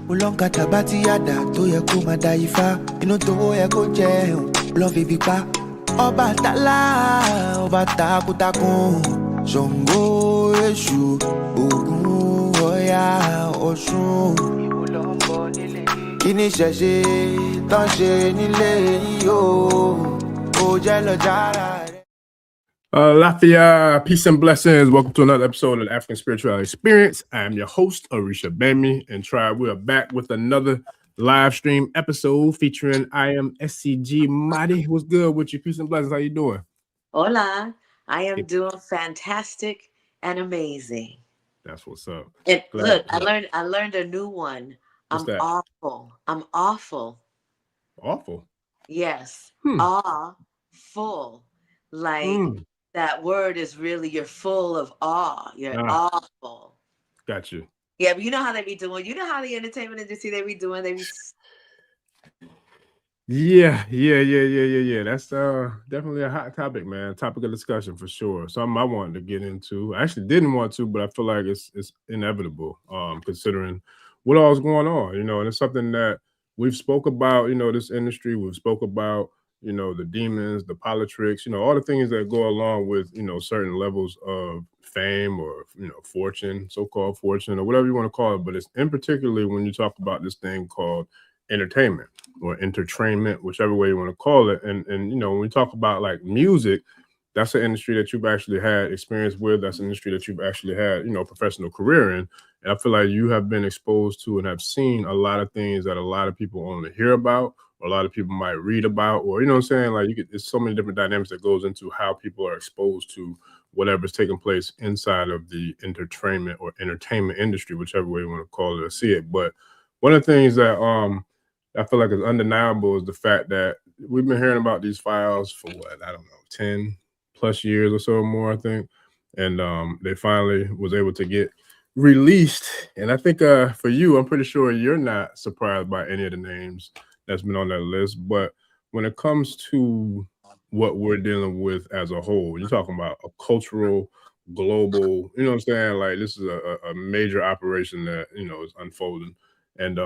Ulonka tabati yada to ye ko madaifa. Ino to ye ko je love bipa. Oba tala, oba takutakun. Songo eshu, ogun oya osun. Kini sheshe, ton she nile yo. O jelo jara. Lafayette, peace and blessings. Welcome to another episode of the African Spirituality Experience. I am your host, Orisha Bemi, and Tribe. We are back with another live stream episode featuring I am SEG. Mahri, what's good with you? Peace and blessings. How you doing? Hola, I am doing fantastic and amazing. That's what's up. And look, I learned a new one. What's that? Awful. I'm awful. Awful? Yes. Awful. Like that word is really, you're full of awe. You're awful. Got you. Yeah, but you know how they be doing. You know how the entertainment industry they be doing. They be. Yeah. That's definitely a hot topic, man. Topic of discussion for sure. Something I wanted to get into. I actually didn't want to, but I feel like it's inevitable, considering what all's going on, and it's something that we've spoke about, this industry. We've spoke about, the demons, the politics, all the things that go along with, certain levels of fame or, fortune, so-called fortune, or whatever you want to call it. But it's in particularly when you talk about this thing called entertainment or entertainment, whichever way you want to call it. And when we talk about like music, that's an industry that you've actually had experience with. That's an industry that you've actually had, professional career in. And I feel like you have been exposed to and have seen a lot of things that a lot of people only hear about, or a lot of people might read about, or, what I'm saying? Like there's so many different dynamics that goes into how people are exposed to whatever's taking place inside of the entertainment or entertainment industry, whichever way you want to call it or see it. But one of the things that I feel like is undeniable is the fact that we've been hearing about these files for 10 plus years or so more, I think. And they finally was able to get released. And I think for you, I'm pretty sure you're not surprised by any of the names that's been on that list. But when it comes to what we're dealing with as a whole, you're talking about a cultural, global, you know what I'm saying? Like this is a major operation that, is unfolding. And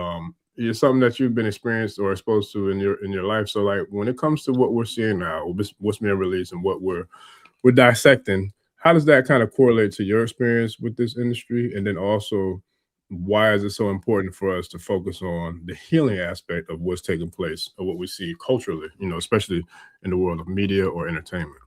it's something that you've been experienced or exposed to in your life. So like when it comes to what we're seeing now, what's being released and what we're dissecting, how does that kind of correlate to your experience with this industry? And then also, why is it so important for us to focus on the healing aspect of what's taking place or what we see culturally, especially in the world of media or entertainment?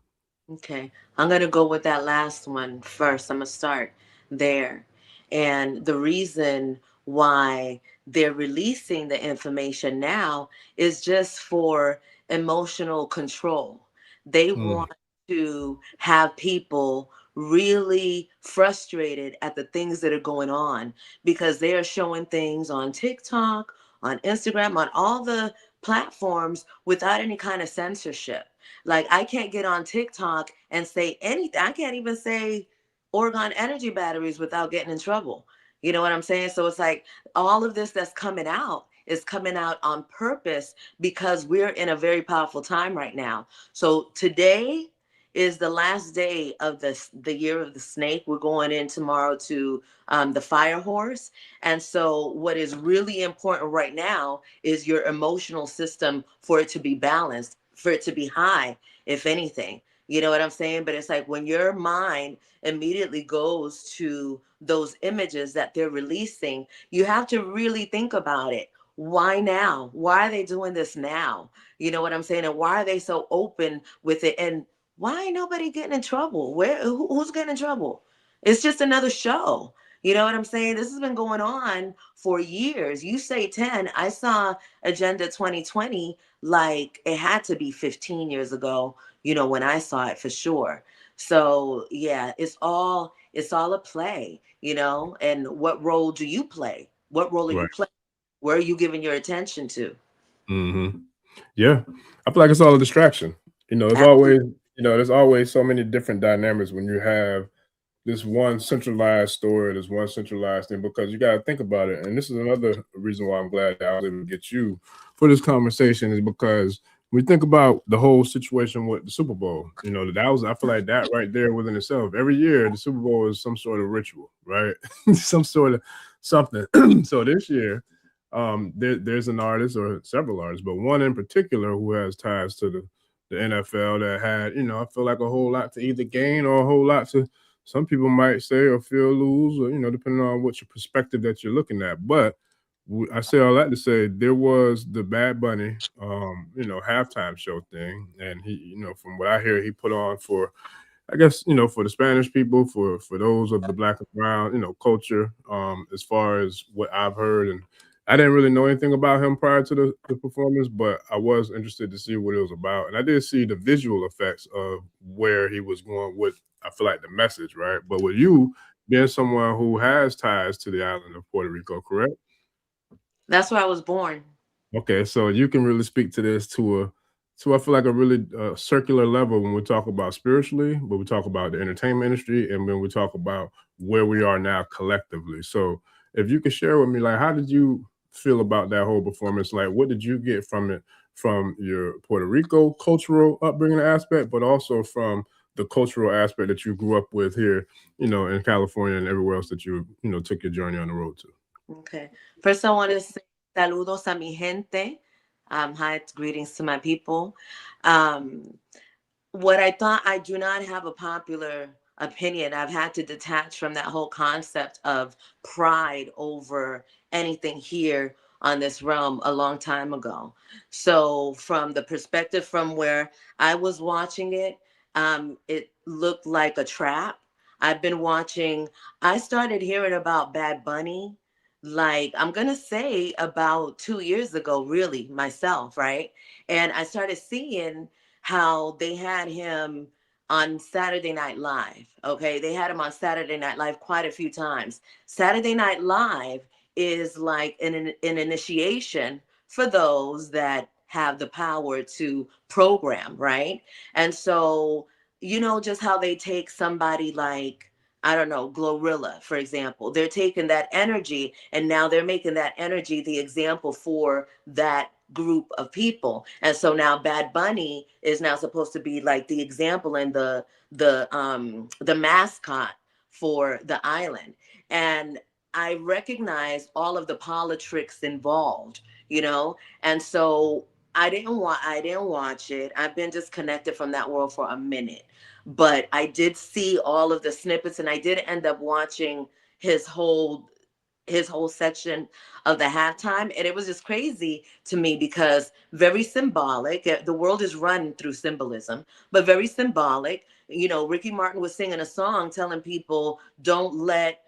Okay, I'm going to go with that last one first. I'm going to start there. And the reason why they're releasing the information now is just for emotional control. They want to have people really frustrated at the things that are going on because they are showing things on TikTok, on Instagram, on all the platforms without any kind of censorship. Like I can't get on TikTok and say anything. I can't even say Oregon energy batteries without getting in trouble. You know what I'm saying? So it's like all of this that's coming out is coming out on purpose because we're in a very powerful time right now. So today is the last day of the year of the snake. We're going in tomorrow to the fire horse. And so what is really important right now is your emotional system for it to be balanced, for it to be high, if anything. You know what I'm saying? But it's like when your mind immediately goes to those images that they're releasing, you have to really think about it. Why now? Why are they doing this now? You know what I'm saying? And why are they so open with it? And why ain't nobody getting in trouble? Who's getting in trouble? It's just another show. You know what I'm saying? This has been going on for years. You say 10. I saw Agenda 2020 like it had to be 15 years ago, when I saw it for sure. So yeah, it's all a play, and what role do you play? What role are you playing? Where are you giving your attention to? Yeah, I feel like it's all a distraction. It's always, there's always so many different dynamics when you have this one centralized story, this one centralized thing, because you got to think about it. And this is another reason why I'm glad that I was able to get you for this conversation, is because we think about the whole situation with the Super Bowl. I feel like that right there within itself. Every year, the Super Bowl is some sort of ritual, right? Some sort of something. So this year, there's an artist or several artists, but one in particular who has ties to the NFL that had, I feel like a whole lot to either gain or a whole lot to, some people might say, or feel lose, or, depending on what your perspective that you're looking at. But I say all that to say there was the Bad Bunny, halftime show thing. And he, from what I hear, he put on for, I guess, for the Spanish people, for those of the Black and brown, culture, as far as what I've heard. And I didn't really know anything about him prior to the performance, but I was interested to see what it was about. And I did see the visual effects of where he was going with, I feel like, the message, right? But with you being someone who has ties to the island of Puerto Rico, correct? That's where I was born. Okay, so you can really speak to this to I feel like a really circular level when we talk about spiritually, but we talk about the entertainment industry, and when we talk about where we are now collectively. So if you could share with me, like, how did you feel about that whole performance? Like, what did you get from it, from your Puerto Rico cultural upbringing aspect, but also from the cultural aspect that you grew up with here, in California and everywhere else that you, took your journey on the road to? Okay. First, I want to say saludos a mi gente. Hi, greetings to my people. Um, what I thought, I do not have a popular opinion. I've had to detach from that whole concept of pride over anything here on this realm a long time ago. So from the perspective from where I was watching it looked like a trap. I've been watching, I started hearing about Bad Bunny, like, I'm going to say about 2 years ago, really, myself, right? And I started seeing how they had him on Saturday Night Live. Okay, they had him on Saturday Night Live quite a few times. Saturday Night Live is like an initiation for those that have the power to program, right? And so, just how they take somebody like, I don't know, Glorilla, for example. They're taking that energy and now they're making that energy the example for that group of people. And so now Bad Bunny is now supposed to be like the example and the mascot for the island. And I recognize all of the politics involved, and so I didn't watch it. I've been disconnected from that world for a minute. But I did see all of the snippets, and I did end up watching his whole section of the halftime, and it was just crazy to me because very symbolic. The world is run through symbolism, but very symbolic. Ricky Martin was singing a song telling people, don't let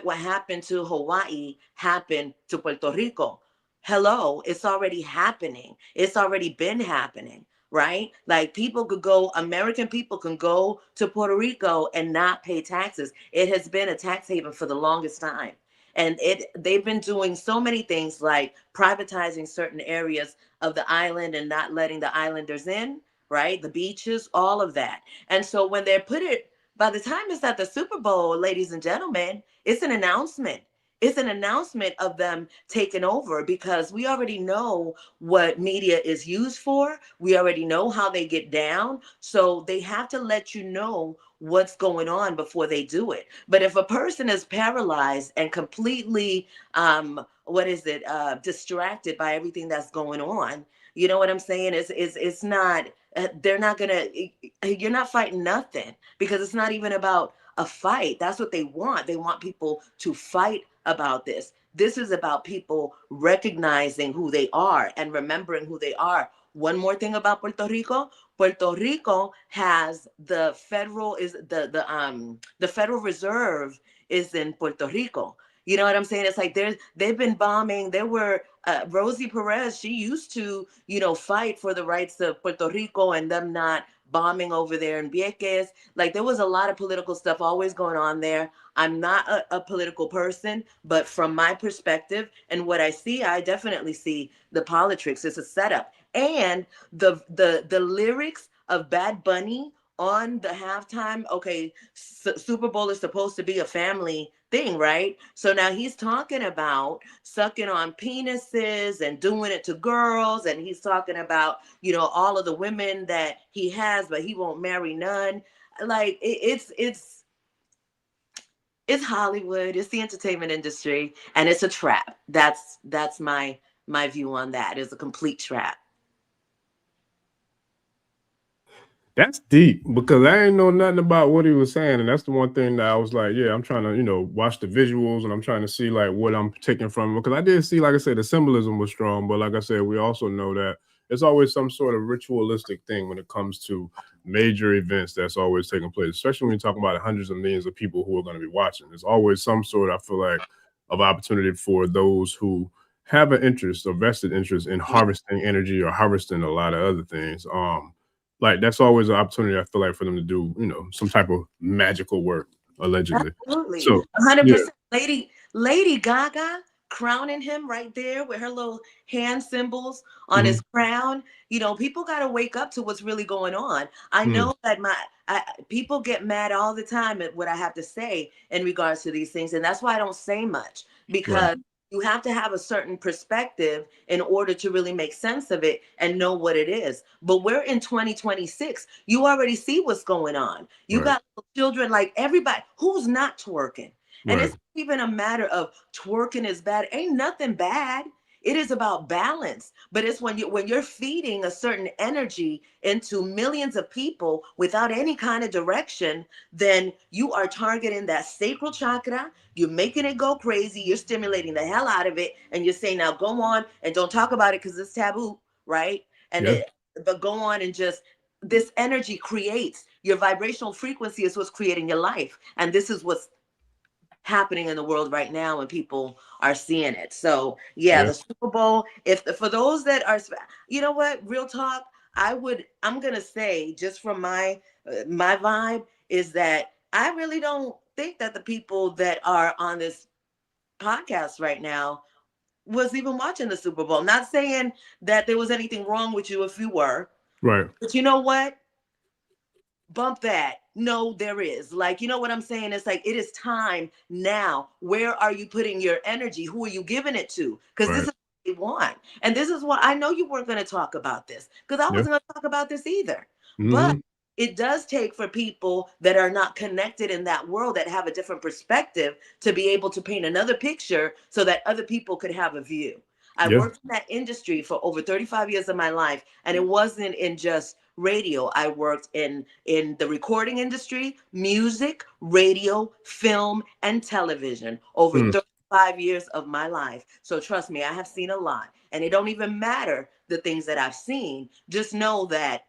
what happened to Hawaii happen to Puerto Rico. Hello, it's already happening. It's already been happening, right? Like, American people can go to Puerto Rico and not pay taxes. It has been a tax haven for the longest time. And they've been doing so many things like privatizing certain areas of the island and not letting the islanders in, right? The beaches, all of that. And so when they're by the time it's at the Super Bowl, ladies and gentlemen, it's an announcement. It's an announcement of them taking over, because we already know what media is used for. We already know how they get down. So they have to let you know what's going on before they do it. But if a person is paralyzed and completely, distracted by everything that's going on, you know what I'm saying? It's not, they're not gonna, you're not fighting nothing, because it's not even about a fight. That's what they want. They want people to fight about this. This is about people recognizing who they are and remembering who they are. One more thing about Puerto Rico. Puerto Rico has the Federal Reserve is in Puerto Rico. You know what I'm saying? It's like they've been bombing. There were Rosie Perez. She used to, fight for the rights of Puerto Rico and them not bombing over there in Vieques. Like, there was a lot of political stuff always going on there. I'm not a political person, but from my perspective and what I see, I definitely see the politics. It's a setup. And the lyrics of Bad Bunny on the halftime. Okay, Super Bowl is supposed to be a family thing, right? So now he's talking about sucking on penises and doing it to girls, and he's talking about, all of the women that he has, but he won't marry none. Like, it's It's Hollywood, it's the entertainment industry, and it's a trap. That's my view on that. It's a complete trap. That's deep because I ain't know nothing about what he was saying, and that's the one thing that I was like, yeah, I'm trying to, watch the visuals, and I'm trying to see like what I'm taking from it, because I did see, like I said, the symbolism was strong, but like I said, we also know that it's always some sort of ritualistic thing when it comes to major events that's always taking place, especially when you're talking about hundreds of millions of people who are going to be watching. There's always some sort, I feel like, of opportunity for those who have an interest or vested interest in harvesting energy or harvesting a lot of other things. Like that's always an opportunity, I feel like, for them to do, some type of magical work, allegedly. Absolutely. So 100%. Lady Gaga crowning him right there with her little hand symbols on his crown. People got to wake up to what's really going on. I know that people get mad all the time at what I have to say in regards to these things. And that's why I don't say much, because you have to have a certain perspective in order to really make sense of it and know what it is. But we're in 2026. You already see what's going on. You got children, like everybody who's not twerking. And it's not even a matter of twerking is bad. Ain't nothing bad. It is about balance. But it's when you're feeding a certain energy into millions of people without any kind of direction, then you are targeting that sacral chakra. You're making it go crazy. You're stimulating the hell out of it. And you're saying, now go on and don't talk about it because it's taboo, right? But go on and just, this energy creates your vibrational frequency is what's creating your life. And this is what's happening in the world right now, and people are seeing it. So the Super Bowl, for those that are, you know what, real talk, I'm gonna say, just from my vibe, is that I really don't think that the people that are on this podcast right now was even watching the Super Bowl. Not saying that there was anything wrong with you if you were, but you know what, bump that. No, there is. Like, you know what I'm saying? It's like, it is time now. Where are you putting your energy? Who are you giving it to? Because this is what they want. And this is what I know you weren't going to talk about this, because I wasn't going to talk about this either. But it does take for people that are not connected in that world, that have a different perspective, to be able to paint another picture so that other people could have a view. I worked in that industry for over 35 years of my life, and it wasn't in just radio. I worked in the recording industry, music, radio, film, and television over 35 years of my life. So trust me, I have seen a lot, and it don't even matter the things that I've seen. Just know that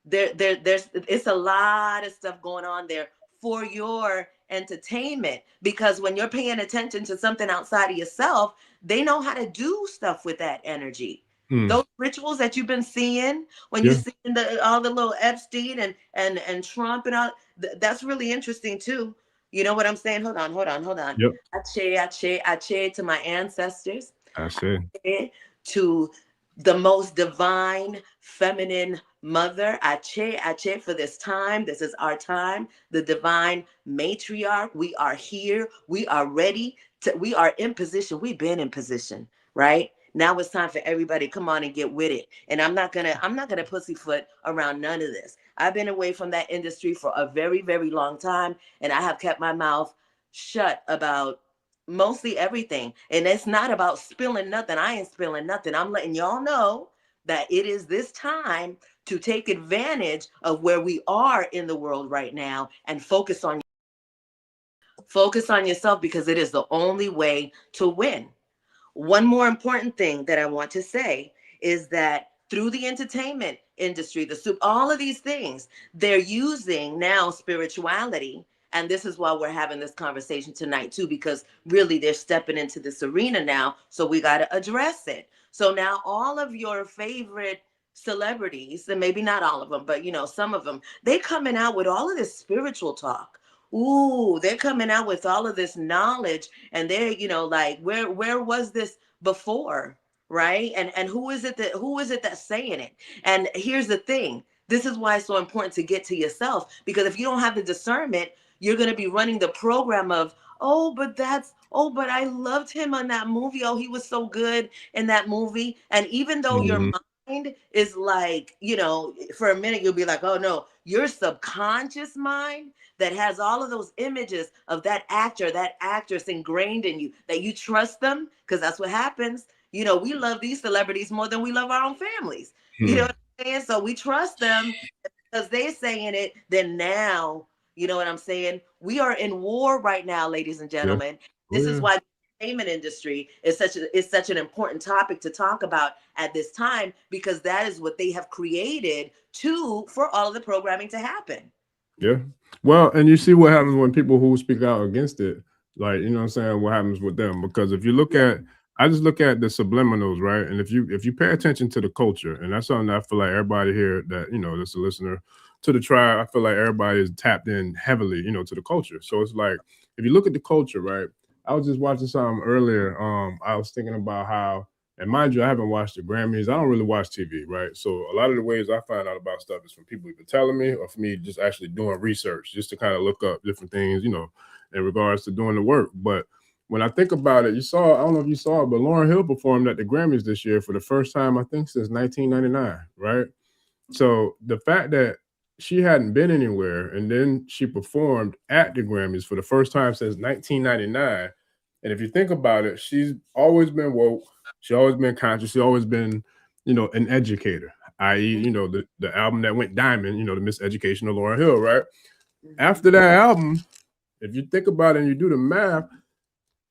there's it's a lot of stuff going on there for your entertainment, because when you're paying attention to something outside of yourself, they know how to do stuff with that energy. Those rituals that you've been seeing, when you're seeing all the little Epstein and Trump and all, that's really interesting too. You know what I'm saying? Hold on. Ache to my ancestors. Ache to the most divine feminine mother. Ache for this time. This is our time. The divine matriarch. We are here. We are ready. We are in position. We've been in position, right? Now it's time for everybody to come on and get with it. And I'm not gonna pussyfoot around none of this. I've been away from that industry for a very, very long time, and I have kept my mouth shut about mostly everything. And it's not about spilling nothing. I ain't spilling nothing. I'm letting y'all know that it is this time to take advantage of where we are in the world right now and focus on yourself, because it is the only way to win. One more important thing that I want to say is that through the entertainment industry, all of these things, they're using now spirituality. And this is why we're having this conversation tonight too, because really they're stepping into this arena now. So we got to address it. So now all of your favorite celebrities, and maybe not all of them, but some of them, they coming out with all of this spiritual talk. Ooh, they're coming out with all of this knowledge, and they're, like, where was this before, right? And who is it that's saying it? And here's the thing. This is why it's so important to get to yourself, because if you don't have the discernment, you're going to be running the program of, but I loved him on that movie. Oh, he was so good in that movie. And even though your mind mind is like, you know, for a minute you'll be like, oh no, your subconscious mind that has all of those images of that actor, that actress ingrained in you, that you trust them, because that's what happens. You know, we love these celebrities more than we love our own families. You know what I'm saying? So we trust them because they're saying it. Then now, you know what I'm saying? We are in war right now, ladies and Yeah. gentlemen. Oh, This is yeah. why the entertainment industry is such an important topic to talk about at this time, because that is what they have created for all of the programming to happen. Yeah. Well, and you see what happens when people who speak out against it, like, you know what I'm saying, what happens with them. Because if you look Yeah. at, I just look at the subliminals, right? And if you pay attention to the culture, and that's something that I feel like everybody here that, you know, that's a listener to the tribe, I feel like everybody is tapped in heavily, you know, to the culture. So it's like, if you look at the culture, right? I was just watching something earlier. I was thinking about how, and mind you, I haven't watched the Grammys. I don't really watch TV, right? So a lot of the ways I find out about stuff is from people either telling me or for me just actually doing research, just to kind of look up different things, you know, in regards to doing the work. But when I think about it, I don't know if you saw it, but Lauryn Hill performed at the Grammys this year for the first time, I think, since 1999, right? So the fact that she hadn't been anywhere and then she performed at the Grammys for the first time since 1999. And if you think about it, she's always been woke. She's always been conscious. She's always been, you know, an educator, i.e., you know, the album that went diamond, you know, the Miseducation of Lauryn Hill, right? After that album, if you think about it and you do the math,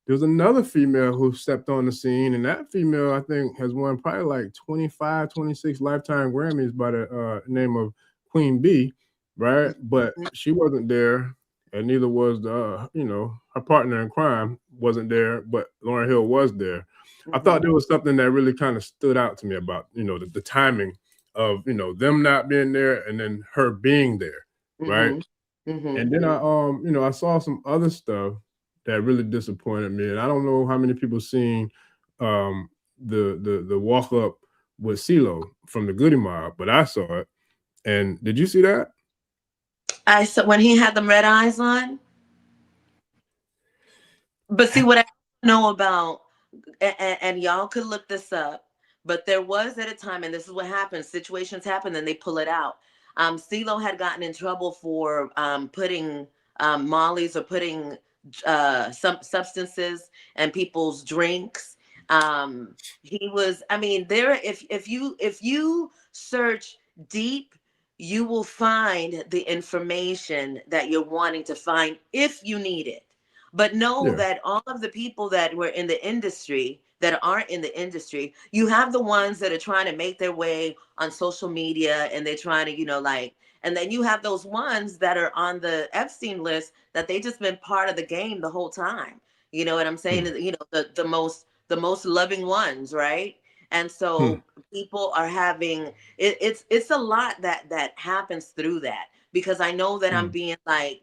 there's another female who stepped on the scene, and that female, I think, has won probably like 25, 26 lifetime Grammys by the name of Queen Bee, right? But she wasn't there, and neither was the, you know, her partner in crime wasn't there, but Lauryn Hill was there. I thought there was something that really kind of stood out to me about, you know, the timing of, you know, them not being there and then her being there, right? And then you know, I saw some other stuff that really disappointed me, and I don't know how many people seen the walk up with CeeLo from the Goody Mob, but I saw it. And did you see that? I saw when he had them red eyes on. But see what I know about, and y'all could look this up, but there was at a time, and this is what happens: situations happen, and they pull it out. CeeLo had gotten in trouble for putting mollies or putting some substances in people's drinks. He was, I mean, there. If you search deep, you will find the information that you're wanting to find if you need it. But know Yeah. that all of the people that were in the industry that aren't in the industry, you have the ones that are trying to make their way on social media and they're trying to, you know, like, and then you have those ones that are on the Epstein list that they just been part of the game the whole time. You know what I'm saying? Hmm. You know, the most loving ones, right? And Hmm. so people are having it's a lot that happens through that, because I know that I'm Hmm. being like,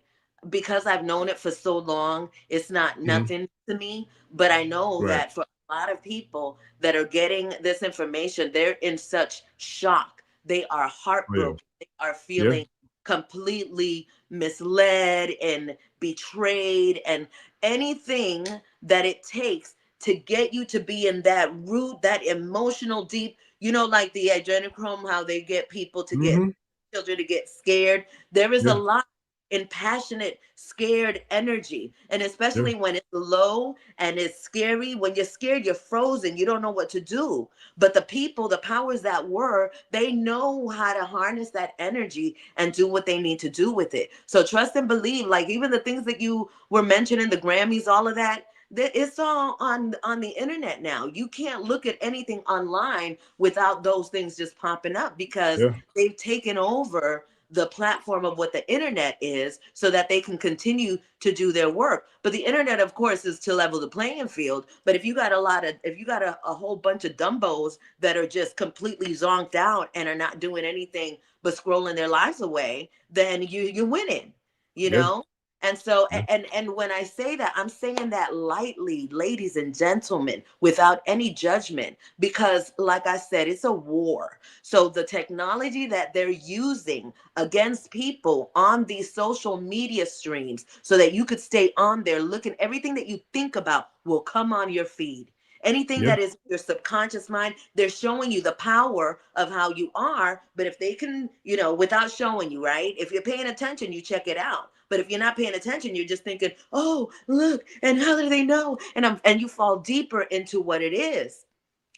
because I've known it for so long, it's not Hmm. nothing to me. But I know Right. that for a lot of people that are getting this information, they're in such shock. They are Oh, yeah. heartbroken. They are Yeah. feeling completely misled and betrayed, and anything that it takes to get you to be in that root, that emotional deep, you know, like the adrenochrome, how they get people to get Hmm. children to get scared. There is a Yeah. lot in passionate, scared energy. And Yeah. especially when it's low and it's scary, when you're scared, you're frozen, you don't know what to do. But the people, the powers that were, they know how to harness that energy and do what they need to do with it. So trust and believe, like even the things that you were mentioning, the Grammys, all of that, it's all on the internet now. You can't look at anything online without those things just popping up, because Yeah. they've taken over the platform of what the internet is so that they can continue to do their work. But the internet, of course, is to level the playing field. But if you got a whole bunch of dumbos that are just completely zonked out and are not doing anything but scrolling their lives away, then you're winning, you Yeah. know? And so, Yeah. and when I say that, I'm saying that lightly, ladies and gentlemen, without any judgment, because like I said, it's a war. So the technology that they're using against people on these social media streams so that you could stay on there looking, everything that you think about will come on your feed. Anything Yeah. that is your subconscious mind, they're showing you the power of how you are. But if they can, without showing you, right? If you're paying attention, you check it out. But if you're not paying attention, you're just thinking, oh, look, and how do they know? And you fall deeper into what it is.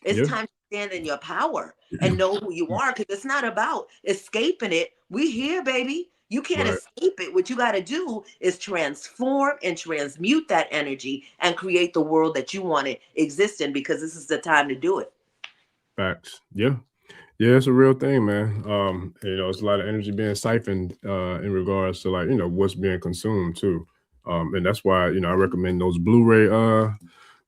It's Yeah. time to stand in your power and know who you are, because it's not about escaping it. We here, baby. You can't Right. escape it. What you got to do is transform and transmute that energy and create the world that you want to exist in, because this is the time to do it. Facts. Yeah. Yeah, it's a real thing, man. It's a lot of energy being siphoned in regards to like, what's being consumed too. And that's why, I recommend those Blu-ray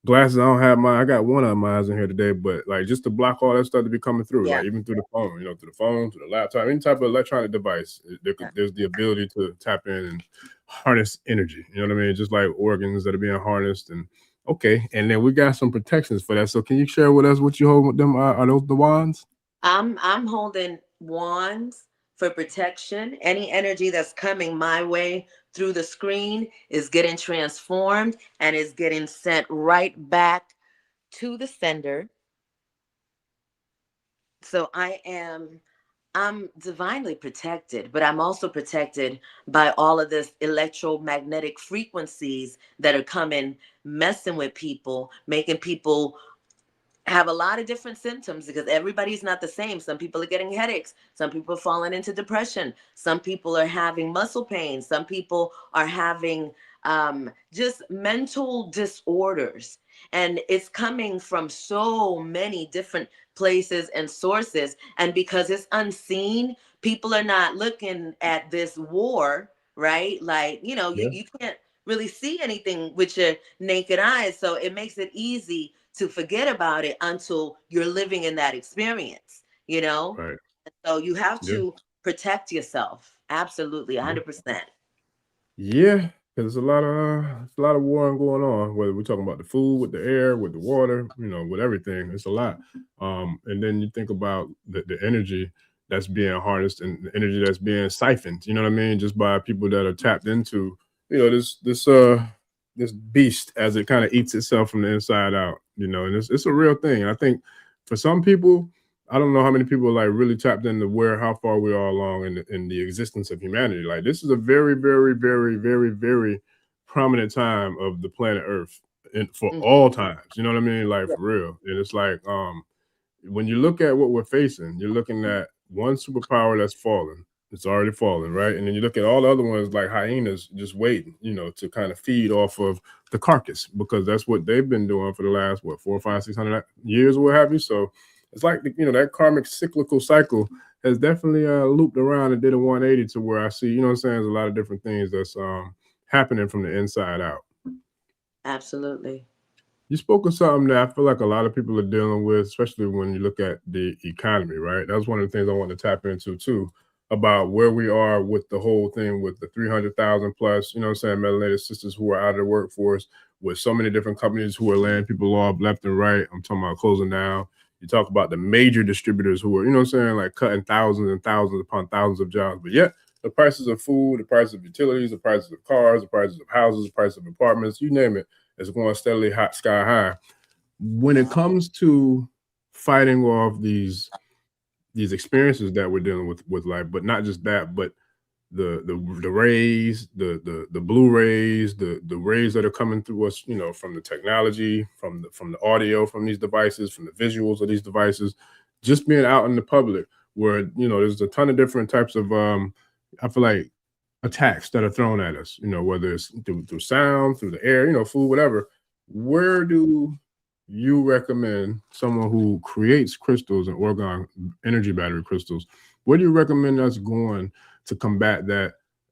glasses. I don't have mine. I got one of mine in here today, but like just to block all that stuff to be coming through, Yeah. like even through the phone, through the phone, through the laptop, any type of electronic device, there's the ability to tap in and harness energy. You know what I mean? Just like organs that are being harnessed. And okay, and then we got some protections for that. So can you share with us what you hold with them? Are those the wands? I'm holding wands for protection. Any energy that's coming my way through the screen is getting transformed and is getting sent right back to the sender. So I'm divinely protected, but I'm also protected by all of this electromagnetic frequencies that are coming, messing with people, making people have a lot of different symptoms, because everybody's not the same. Some people are getting headaches. Some people are falling into depression. Some people are having muscle pain. Some people are having just mental disorders. And it's coming from so many different places and sources. And because it's unseen, people are not looking at this war, right? Like, Yeah. you can't really see anything with your naked eyes. So it makes it easy to forget about it until you're living in that experience, Right. So you have Yeah. to protect yourself. Absolutely, Yeah. 100%. Yeah, because it's a lot of warring going on. Whether we're talking about the food, with the air, with the water, with everything, it's a lot. And then you think about the energy that's being harnessed and the energy that's being siphoned. You know what I mean? Just by people that are tapped into, this beast as it kind of eats itself from the inside out. And it's a real thing. And I think for some people, I don't know how many people like really tapped into how far we are along in the existence of humanity. Like this is a very, very, very, very, very prominent time of the planet Earth and for Mhm. all times. You know what I mean? Like for real. And it's like when you look at what we're facing, you're looking at one superpower that's fallen. It's already fallen, right? And then you look at all the other ones like hyenas just waiting, to kind of feed off of the carcass, because that's what they've been doing for the last 400, 500, 600 years or what have you. So it's like that karmic cyclical cycle has definitely looped around and did a 180 to where I see, what I'm saying, there's a lot of different things that's happening from the inside out. Absolutely. You spoke of something that I feel like a lot of people are dealing with, especially when you look at the economy, right? That was one of the things I wanted to tap into too, about where we are with the whole thing with the 300,000 plus, melanated sisters who are out of the workforce, with so many different companies who are laying people off left and right. I'm talking about closing down. You talk about the major distributors who are, like cutting thousands and thousands upon thousands of jobs. But yet the prices of food, the prices of utilities, the prices of cars, the prices of houses, the price of apartments, you name it, is going steadily hot, sky high. When it comes to fighting off these experiences that we're dealing with life, but not just that, but the rays, the Blu-rays, the rays that are coming through us, from the technology, from the audio, from these devices, from the visuals of these devices, just being out in the public, where there's a ton of different types of I feel like attacks that are thrown at us, whether it's through sound, through the air, food, whatever. Where do you recommend someone who creates crystals and orgone energy battery crystals? Where do you recommend us going to combat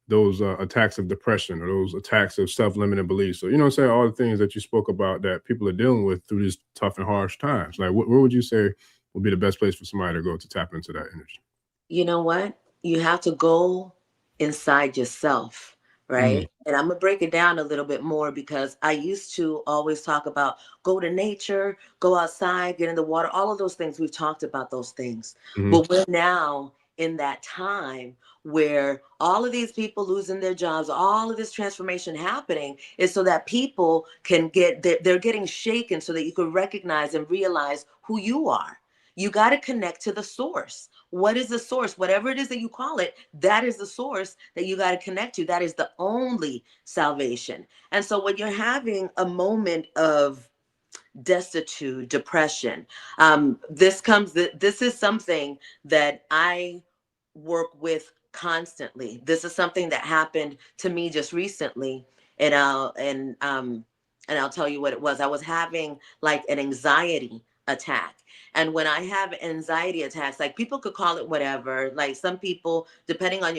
those attacks of depression or those attacks of self-limiting beliefs? So, I'm saying, all the things that you spoke about that people are dealing with through these tough and harsh times. Like, where would you say would be the best place for somebody to go to tap into that energy? You know what? You have to go inside yourself, Mm, right? And I'm going to break it down a little bit more, because I used to always talk about go to nature, go outside, get in the water, all of those things. We've talked about those things. mhm. But we're now in that time where all of these people losing their jobs, all of this transformation happening, is so that people can they're getting shaken so that you can recognize and realize who you are. You got to connect to the source. What is the source? Whatever it is that you call it, that is the source that you got to connect to. That is the only salvation. And so when you're having a moment of destitute, depression, this is something that I work with constantly. This is something that happened to me just recently, and I'll tell you what it was. I was having like an anxiety attack. And when I have anxiety attacks, like people could call it whatever. Like some people, depending on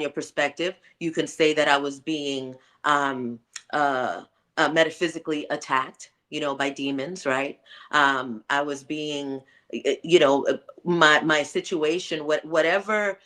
your perspective, you can say that I was being uh, metaphysically attacked, by demons, right? I was being, my situation, whatever,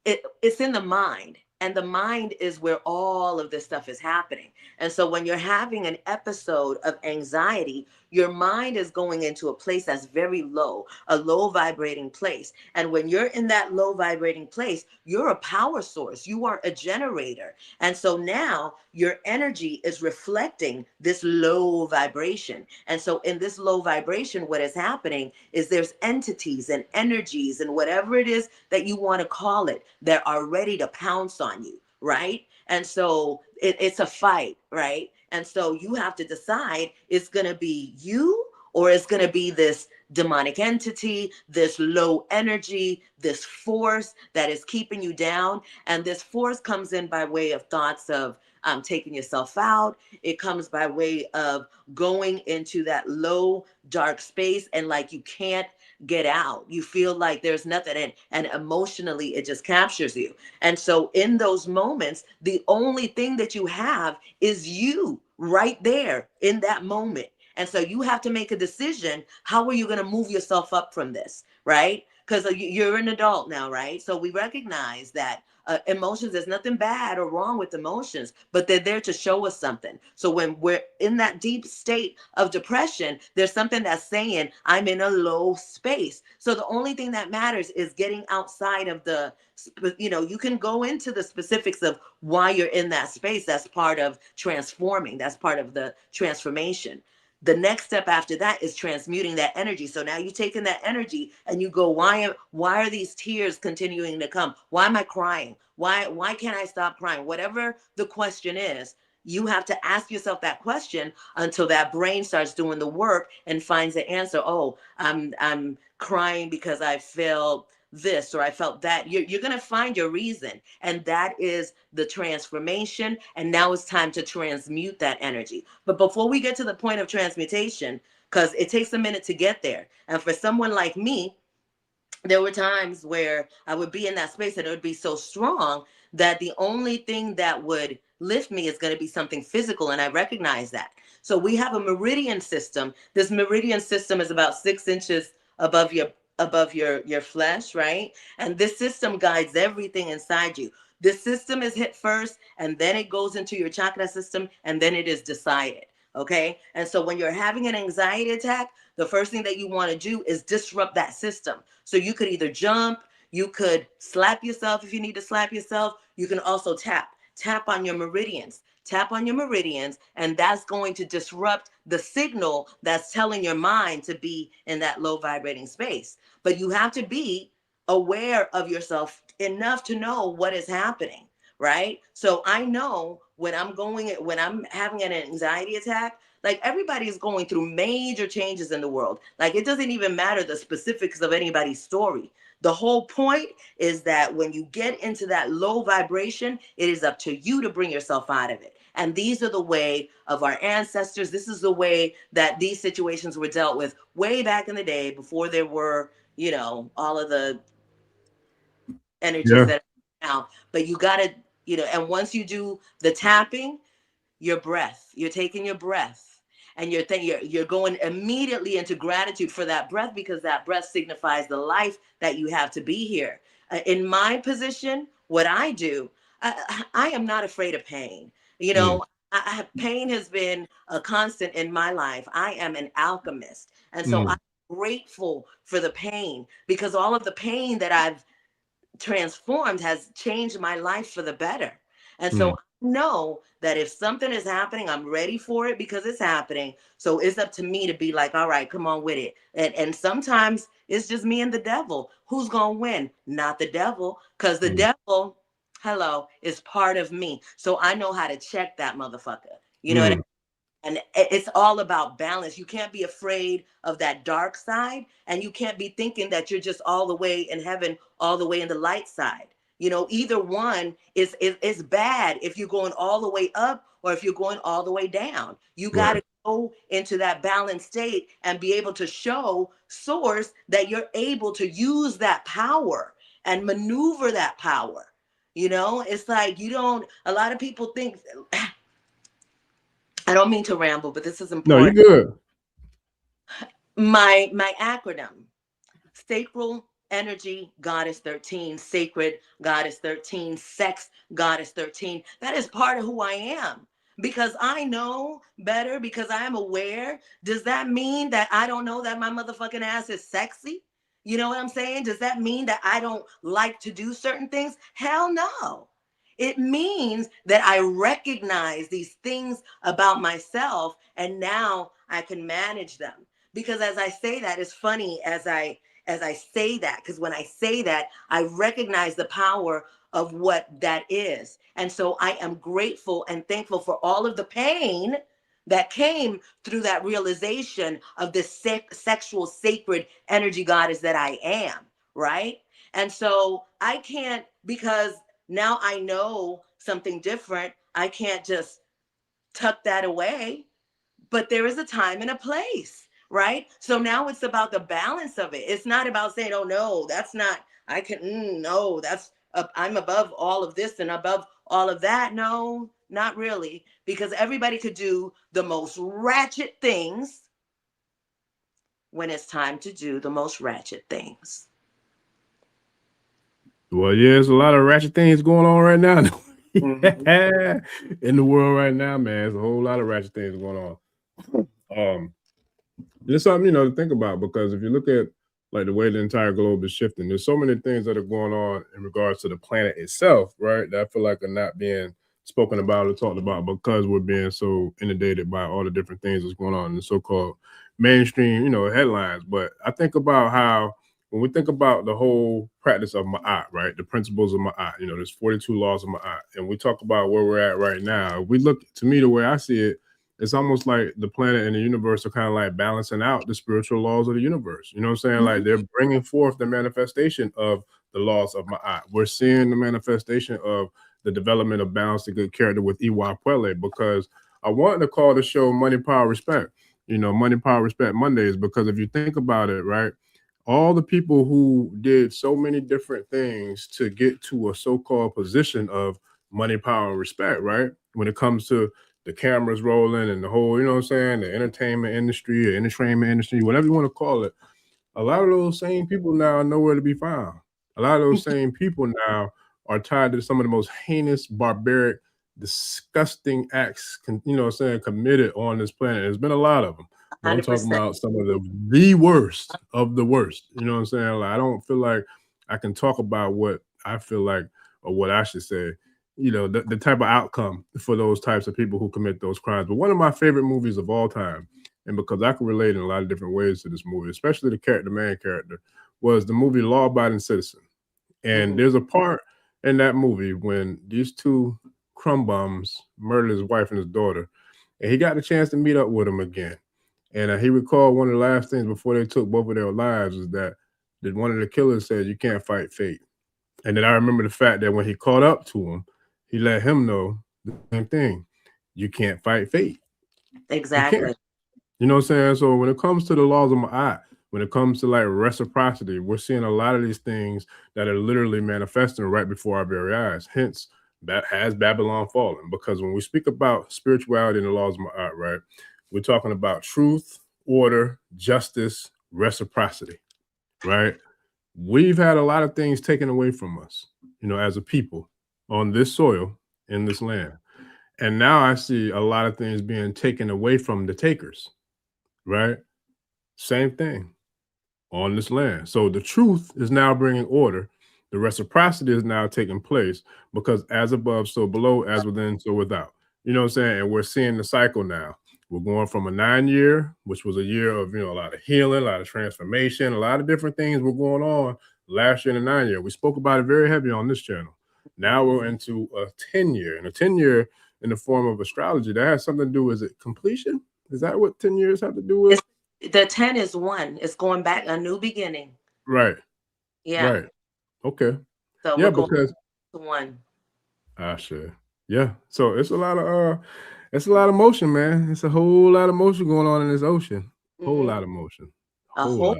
it's in the mind, and the mind is where all of this stuff is happening. And so when you're having an episode of anxiety, your mind is going into a place that's very low, a low vibrating place. And when you're in that low vibrating place, you're a power source, you are a generator. And so now your energy is reflecting this low vibration. And so in this low vibration, what is happening is there's entities and energies and whatever it is that you want to call it that are ready to pounce on you, right? And so it's a fight, right? And so you have to decide, it's going to be you, or it's going to be this demonic entity, this low energy, this force that is keeping you down. And this force comes in by way of thoughts of taking yourself out. It comes by way of going into that low, dark space, and like you can't get out. You feel like there's nothing, and emotionally it just captures you. And so in those moments, the only thing that you have is you right there in that moment. And so you have to make a decision. How are you going to move yourself up from this, right? Because you're an adult now, right? So we recognize that emotions, there's nothing bad or wrong with emotions, but they're there to show us something. So when we're in that deep state of depression, there's something that's saying, I'm in a low space. So the only thing that matters is getting outside of you can go into the specifics of why you're in that space. That's part of transforming. That's part of the transformation. The next step after that is transmuting that energy. So now you're taking that energy and you go, why are these tears continuing to come? Why am I crying? Why can't I stop crying? Whatever the question is, you have to ask yourself that question until that brain starts doing the work and finds the answer. Oh, I'm crying because I felt this or I felt that. You're going to find your reason. And that is the transformation. And now it's time to transmute that energy. But before we get to the point of transmutation, because it takes a minute to get there. And for someone like me, there were times where I would be in that space and it would be so strong that the only thing that would lift me is going to be something physical. And I recognize that. So we have a meridian system. This meridian system is about 6 inches above your flesh, right? And this system guides everything inside you. This system is hit first, and then it goes into your chakra system, and then it is decided. Okay. And so when you're having an anxiety attack, the first thing that you want to do is disrupt that system. So you could either jump, you could slap yourself if you need to slap yourself. You can also tap on your meridians. Tap on your meridians, and that's going to disrupt the signal that's telling your mind to be in that low vibrating space. But you have to be aware of yourself enough to know what is happening, right? So I know when I'm having an anxiety attack, like everybody is going through major changes in the world. Like it doesn't even matter the specifics of anybody's story. The whole point is that when you get into that low vibration, it is up to you to bring yourself out of it. And these are the way of our ancestors. This is the way that these situations were dealt with way back in the day before there were, all of the energies that are now. But you got to, and once you do the tapping, your breath, you're taking your breath, and you're going immediately into gratitude for that breath, because that breath signifies the life that you have to be here. In my position, what I do, I am not afraid of pain. Pain has been a constant in my life. I am an alchemist. And so I'm grateful for the pain, because all of the pain that I've transformed, has changed my life for the better. And so I know that if something is happening, I'm ready for it because it's happening. So it's up to me to be like, all right, come on with it. And sometimes it's just me and the devil. Who's going to win? Not the devil, because the devil, hello, is part of me. So I know how to check that motherfucker. You know what I mean? And it's all about balance. You can't be afraid of that dark side, and you can't be thinking that you're just all the way in heaven, all the way in the light side. You know, either one is bad if you're going all the way up or if you're going all the way down. You got to go into that balanced state and be able to show source that you're able to use that power and maneuver that power. You know, it's like you don't, a lot of people think, I don't mean to ramble, but this is important. No, you're good. My acronym: Sacral Energy Goddess 13, Sacred Goddess 13, Sex Goddess 13. That is part of who I am. Because I know better, because I am aware. Does that mean that I don't know that my motherfucking ass is sexy? You know what I'm saying? Does that mean that I don't like to do certain things? Hell no. It means that I recognize these things about myself, and now I can manage them. Because as I say that, it's funny as I say that, because when I say that, I recognize the power of what that is. And so I am grateful and thankful for all of the pain that came through that realization of this sexual sacred energy goddess that I am, right? And so I can't, because now I know something different, I can't just tuck that away. But there is a time and a place, right? So now it's about the balance of it. It's not about saying, oh no, that's not, I can, no, that's, I'm above all of this and above all of that. No, not really, because everybody could do the most ratchet things when it's time to do the most ratchet things. Well, yeah, there's a lot of ratchet things going on right now. In the world right now, man, there's a whole lot of ratchet things going on. It's something, you know, to think about, because if you look at like the way the entire globe is shifting, there's so many things that are going on in regards to the planet itself, right, that I feel like are not being spoken about or talked about because we're being so inundated by all the different things that's going on in the so-called mainstream, you know, headlines. But I think about how when we think about the whole practice of Maat, right, the principles of Maat, you know, there's 42 laws of Maat, and we talk about where we're at right now. We look, to me, the way I see it, it's almost like the planet and the universe are kind of like balancing out the spiritual laws of the universe. You know what I'm saying? Like they're bringing forth the manifestation of the laws of Ma'at. We're seeing the manifestation of the development of balance and good character with Iwa Pele, because I wanted to call the show Money, Power, Respect. You know, Money, Power, Respect Mondays, because if you think about it, right, all the people who did so many different things to get to a so-called position of money, power, and respect, right? When it comes to the cameras rolling and the whole, you know what I'm saying, the entertainment industry or entertainment industry, whatever you want to call it, a lot of those same people now are nowhere to be found. A lot of those same people now are tied to some of the most heinous, barbaric, disgusting acts, you know what I'm saying, committed on this planet. There's been a lot of them. But I'm talking about some of the worst of the worst. You know what I'm saying? Like, I don't feel like I can talk about what I feel like, or what I should say, you know, the type of outcome for those types of people who commit those crimes. But one of my favorite movies of all time, and because I can relate in a lot of different ways to this movie, especially the main character, was the movie Law Abiding Citizen. And there's a part in that movie when these two crumb bums murdered his wife and his daughter, and he got the chance to meet up with them again. And he recalled one of the last things before they took both of their lives is that one of the killers said, "You can't fight fate." And then I remember the fact that when he caught up to him, he let him know the same thing. You can't fight fate. Exactly. You know what I'm saying? So when it comes to the laws of Ma'at, when it comes to like reciprocity, we're seeing a lot of these things that are literally manifesting right before our very eyes. Hence, that has Babylon fallen. Because when we speak about spirituality and the laws of Ma'at, right, we're talking about truth, order, justice, reciprocity, right? We've had a lot of things taken away from us, you know, as a people on this soil, in this land. And now I see a lot of things being taken away from the takers, right? Same thing on this land. So the truth is now bringing order. the reciprocity is now taking place, because as above, so below, as within, so without. You know what I'm saying? And we're seeing the cycle now. We're going from a 9-year, which was a year of, a lot of healing, a lot of transformation, a lot of different things were going on last year in the 9-year. We spoke about it very heavy on this channel. Now we're into a 10-year, and a 10-year in the form of astrology, that has something to do, is it completion? Is that what 10 years have to do with? The 10 is 1. It's going back, a new beginning. Right. Yeah. Right. Okay. So Yeah, we're going because to 1. Sure. Yeah. So it's a lot of motion, man. It's a whole lot of motion going on in this ocean. Whole lot of motion. Whole lot.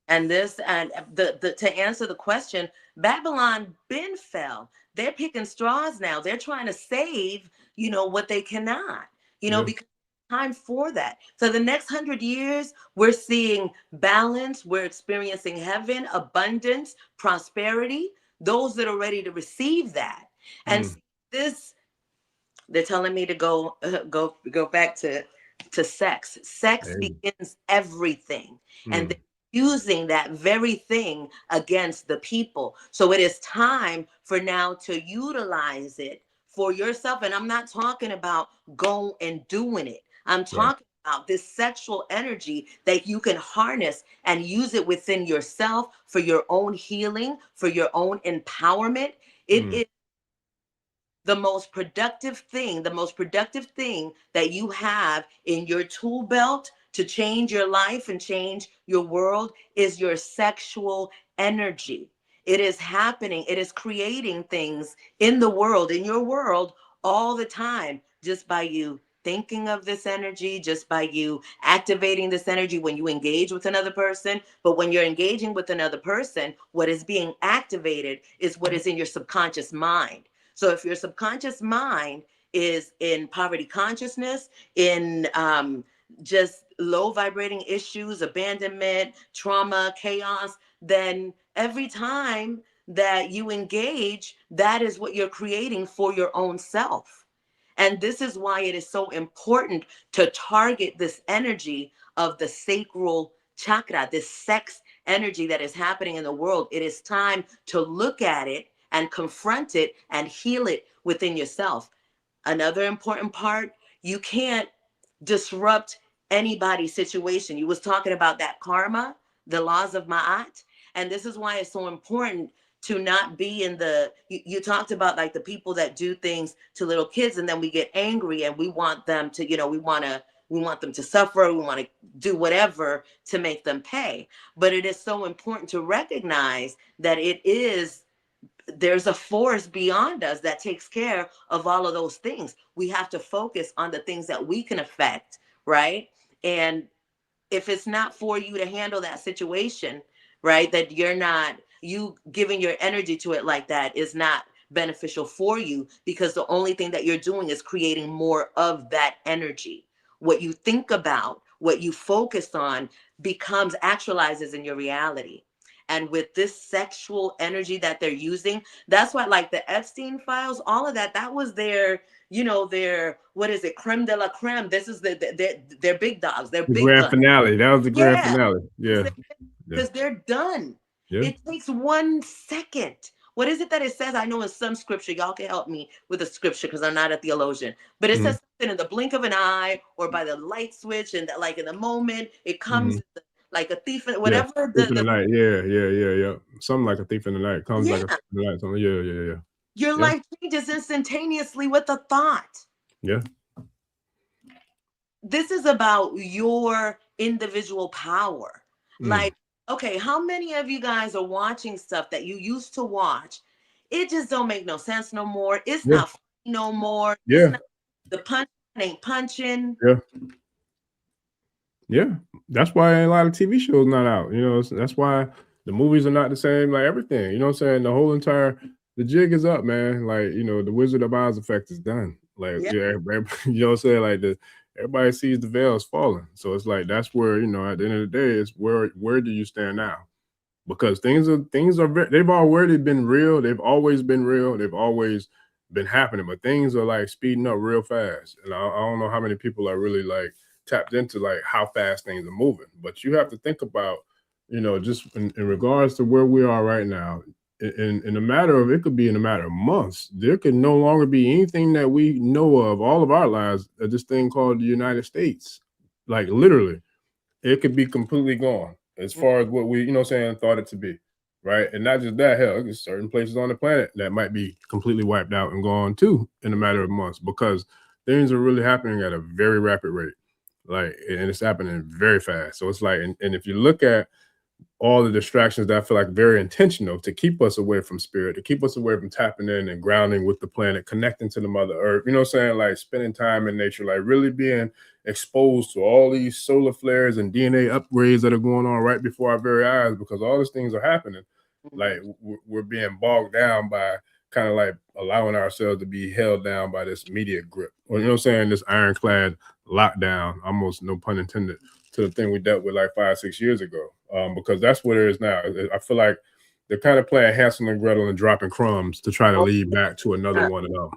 And this, and the to answer the question, Babylon been fell. They're picking straws now. They're trying to save, what they cannot, because time for that. So the next 100 years, we're seeing balance. We're experiencing heaven, abundance, prosperity. Those that are ready to receive that. And this, they're telling me to go back to sex. Sex begins everything. And they're using that very thing against the people. So it is time for now to utilize it for yourself. And I'm not talking about go and doing it. I'm talking about this sexual energy that you can harness and use it within yourself for your own healing, for your own empowerment. It is the most productive thing that you have in your tool belt to change your life and change your world is your sexual energy. It is happening. It is creating things in the world, in your world, all the time, just by you thinking of this energy, just by you activating this energy when you engage with another person. But when you're engaging with another person, what is being activated is what is in your subconscious mind. So if your subconscious mind is in poverty consciousness, in just low vibrating issues, abandonment, trauma, chaos, then every time that you engage, that is what you're creating for your own self. And this is why it is so important to target this energy of the sacral chakra, this sex energy that is happening in the world. It is time to look at it and confront it and heal it within yourself. Another important part, you can't disrupt anybody's situation. You was talking about that karma, the laws of Maat. And this is why it's so important to not be in you talked about like the people that do things to little kids, and then we get angry and we want them to, we want them to suffer. We want to do whatever to make them pay. But it is so important to recognize that there's a force beyond us that takes care of all of those things. We have to focus on the things that we can affect, right? And if it's not for you to handle that situation, right, that you giving your energy to it like that is not beneficial for you, because the only thing that you're doing is creating more of that energy. What you think about, what you focus on actualizes in your reality. And with this sexual energy that they're using, that's why like the Epstein files, all of that was their, what is it, creme de la creme. This is their big dogs, their big grand guns. finale. That was the grand finale. Yeah. Because they're done. Yeah. It takes 1 second. What is it that it says? I know in some scripture, y'all can help me with the scripture because I'm not a theologian, but it says something in the blink of an eye or by the light switch, and that like in the moment it comes like a thief, whatever. Thief in the night. Yeah. Something like a thief in the night. Comes like a thief in the night. Something. Yeah. Your life changes instantaneously with a thought. Yeah. This is about your individual power. Like, okay, how many of you guys are watching stuff that you used to watch? It just don't make no sense no more. It's not funny no more. Yeah. The punch ain't punching. Yeah. That's why a lot of TV shows not out. That's why the movies are not the same. Like everything. You know what I'm saying? The jig is up, man. Like, the Wizard of Oz effect is done. Like, you know what I'm saying? Like everybody sees the veils falling. So it's like that's where, at the end of the day, it's where do you stand now? Because things are they've already been real. They've always been real. They've always been happening, but things are like speeding up real fast. And I don't know how many people are really like tapped into like how fast things are moving. But you have to think about, just in regards to where we are right now, in a matter of, it could be in a matter of months, there could no longer be anything that we know of all of our lives of this thing called the United States. Like literally, it could be completely gone as far as what we, you know what I'm saying, thought it to be. Right. And not just that, hell, there's certain places on the planet that might be completely wiped out and gone too in a matter of months, because things are really happening at a very rapid rate. Like, and it's happening very fast. So it's like, and if you look at all the distractions that I feel like very intentional to keep us away from spirit, to keep us away from tapping in and grounding with the planet, connecting to the Mother Earth, you know what I'm saying? Like spending time in nature, like really being exposed to all these solar flares and DNA upgrades that are going on right before our very eyes, because all these things are happening. Like we're being bogged down by kind of like allowing ourselves to be held down by this media grip, or you know what I'm saying, this ironclad lockdown, almost no pun intended, to the thing we dealt with like 5-6 years ago. Because that's what it is now. I feel like they're kind of playing Hansel and Gretel and dropping crumbs to try to lead back to another one of them.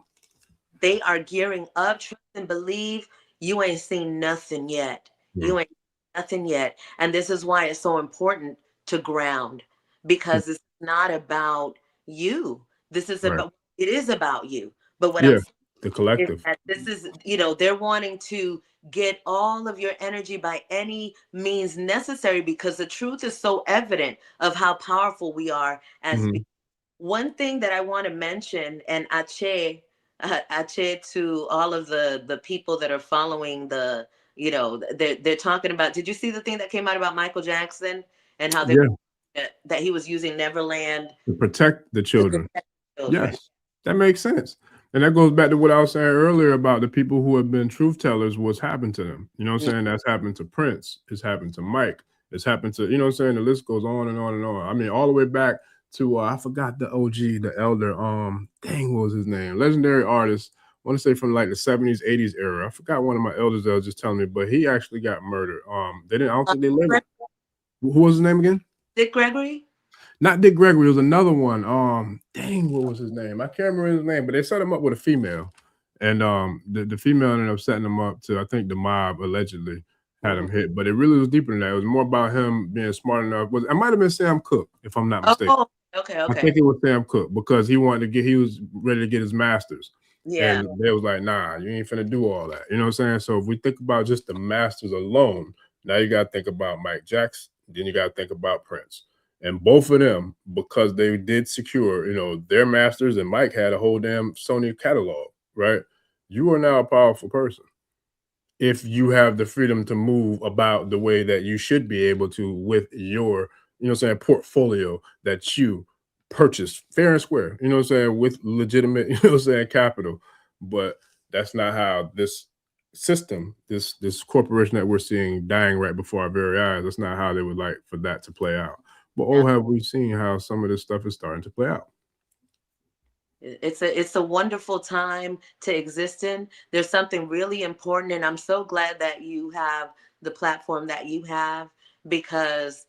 They are gearing up. Trust and believe. You ain't seen nothing yet. You ain't nothing yet. And this is why it's so important to ground, because it's not about you. This is about, it is about you. But what I'm saying the collective. is that this is, you know, they're wanting to get all of your energy by any means necessary, because the truth is so evident of how powerful we are as one thing that I want to mention, and Ase to all of the people that are following the, you know, they're talking about, did you see the thing that came out about Michael Jackson and how they that he was using Neverland to protect the children? children. Yes, that makes sense. And that goes back to what I was saying earlier about the people who have been truth tellers, what's happened to them. You know what I'm saying? That's happened to Prince. It's happened to Mike. It's happened to, you know what I'm saying? The list goes on and on and on. I mean, all the way back to, I forgot the OG, the elder, dang, what was his name? Legendary artist. I want to say from like the 70s, 80s era. I forgot one of my elders that was just telling me, but he actually got murdered. They didn't, I don't think they lived. Who was his name again? Dick Gregory? Not Dick Gregory, it was another one. Dang, what was his name? I can't remember his name, but they set him up with a female. And the female ended up setting him up to, I think the mob allegedly had him hit. But it really was deeper than that. It was more about him being smart enough. It might have been Sam Cooke, if I'm not mistaken. Oh, okay. I think it was Sam Cooke, because he was ready to get his master's. Yeah. And they was like, nah, you ain't finna do all that. You know what I'm saying? So if we think about just the masters alone, now you got to think about Mike Jackson. Then you got to think about Prince. And both of them, because they did secure, you know, their masters, and Mike had a whole damn Sony catalog, right? You are now a powerful person if you have the freedom to move about the way that you should be able to with your, you know what I'm saying, portfolio that you purchased fair and square, you know what I'm saying, with legitimate, you know what I'm saying, capital. But that's not how this system, this corporation that we're seeing dying right before our very eyes, that's not how they would like for that to play out. But have we seen how some of this stuff is starting to play out? It's a wonderful time to exist in. There's something really important, and I'm so glad that you have the platform that you have, because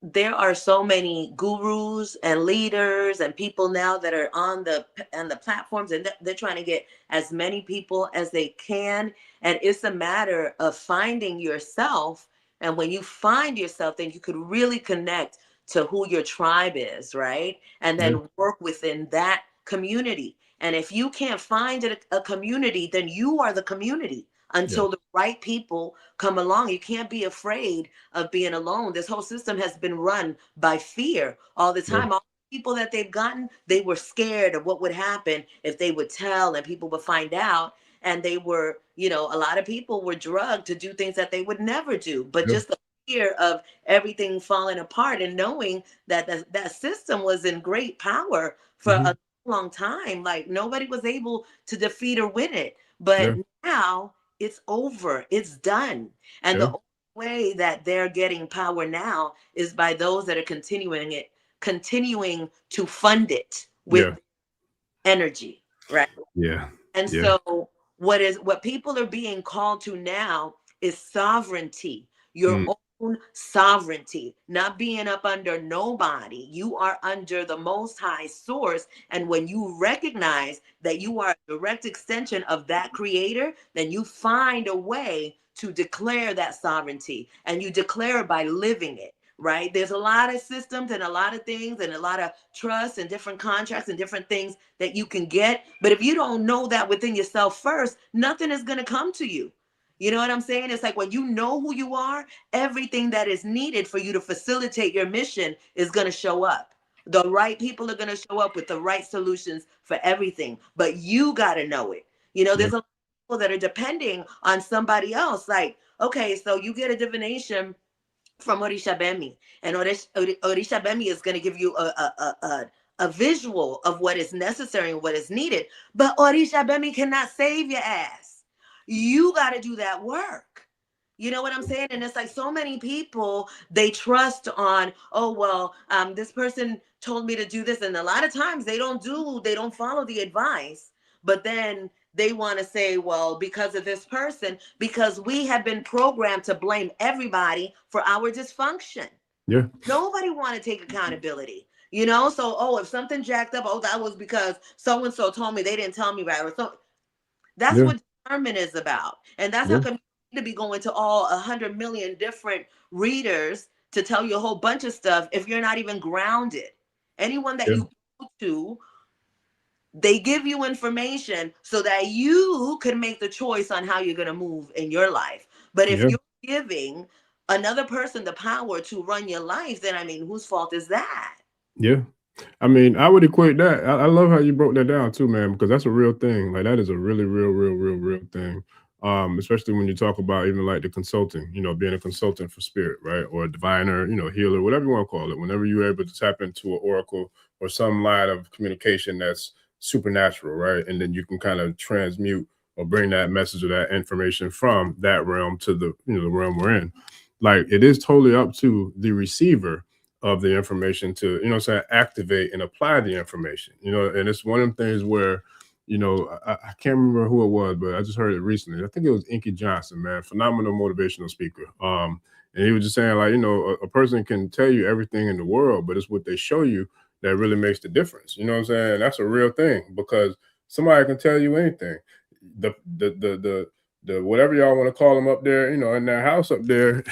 there are so many gurus and leaders and people now that are on the platforms, and they're trying to get as many people as they can. And it's a matter of finding yourself. And when you find yourself, then you could really connect to who your tribe is, right? And then work within that community. And if you can't find a community, then you are the community until the right people come along. You can't be afraid of being alone. This whole system has been run by fear all the time. All the people that they've gotten, they were scared of what would happen if they would tell and people would find out. And they were, you know, a lot of people were drugged to do things that they would never do. But just the fear of everything falling apart, and knowing that that system was in great power for a long time. Like nobody was able to defeat or win it. But now it's over. It's done. And the only way that they're getting power now is by those that are continuing to fund it with energy, right? And so what people are being called to now is sovereignty. Your own sovereignty, not being up under nobody. You are under the Most High Source. And when you recognize that you are a direct extension of that creator, then you find a way to declare that sovereignty. And you declare it by living it, right? There's a lot of systems and a lot of things and a lot of trust and different contracts and different things that you can get. But if you don't know that within yourself first, nothing is going to come to you. You know what I'm saying? It's like when you know who you are, everything that is needed for you to facilitate your mission is going to show up. The right people are going to show up with the right solutions for everything. But you got to know it. You know, there's a lot of people that are depending on somebody else. Like, okay, so you get a divination from Orisha Bemi, and Orisha Bemi is going to give you a visual of what is necessary and what is needed. But Orisha Bemi cannot save your ass. You got to do that work. You know what I'm saying? And it's like so many people, they trust on, oh, well, this person told me to do this. And a lot of times they don't follow the advice. But then they want to say, well, because of this person, because we have been programmed to blame everybody for our dysfunction. Yeah. Nobody want to take accountability. You know, so, oh, if something jacked up, oh, that was because so-and-so told me, they didn't tell me right. Or so. That's what discernment is about. And that's how come you need to be going to all 100 million different readers to tell you a whole bunch of stuff if you're not even grounded. Anyone that you go to, they give you information so that you can make the choice on how you're going to move in your life. But if you're giving another person the power to run your life, then I mean, whose fault is that? Yeah. I mean, I would equate that. I love how you broke that down too, man, because that's a real thing. Like that is a really real thing. Especially when you talk about even like the consulting, you know, being a consultant for spirit, right? Or a diviner, you know, healer, whatever you want to call it. Whenever you're able to tap into an oracle or some line of communication that's supernatural, right? And then you can kind of transmute or bring that message or that information from that realm to the, you know, the realm we're in. Like it is totally up to the receiver of the information to, you know what I'm saying, activate and apply the information, you know. And it's one of the things where, you know, I can't remember who it was, but I just heard it recently. I think it was Inky Johnson, man, phenomenal motivational speaker. And he was just saying, like, you know, a person can tell you everything in the world, but it's what they show you that really makes the difference. You know what I'm saying? That's a real thing, because somebody can tell you anything. The whatever y'all want to call him up there, you know, in that house up there,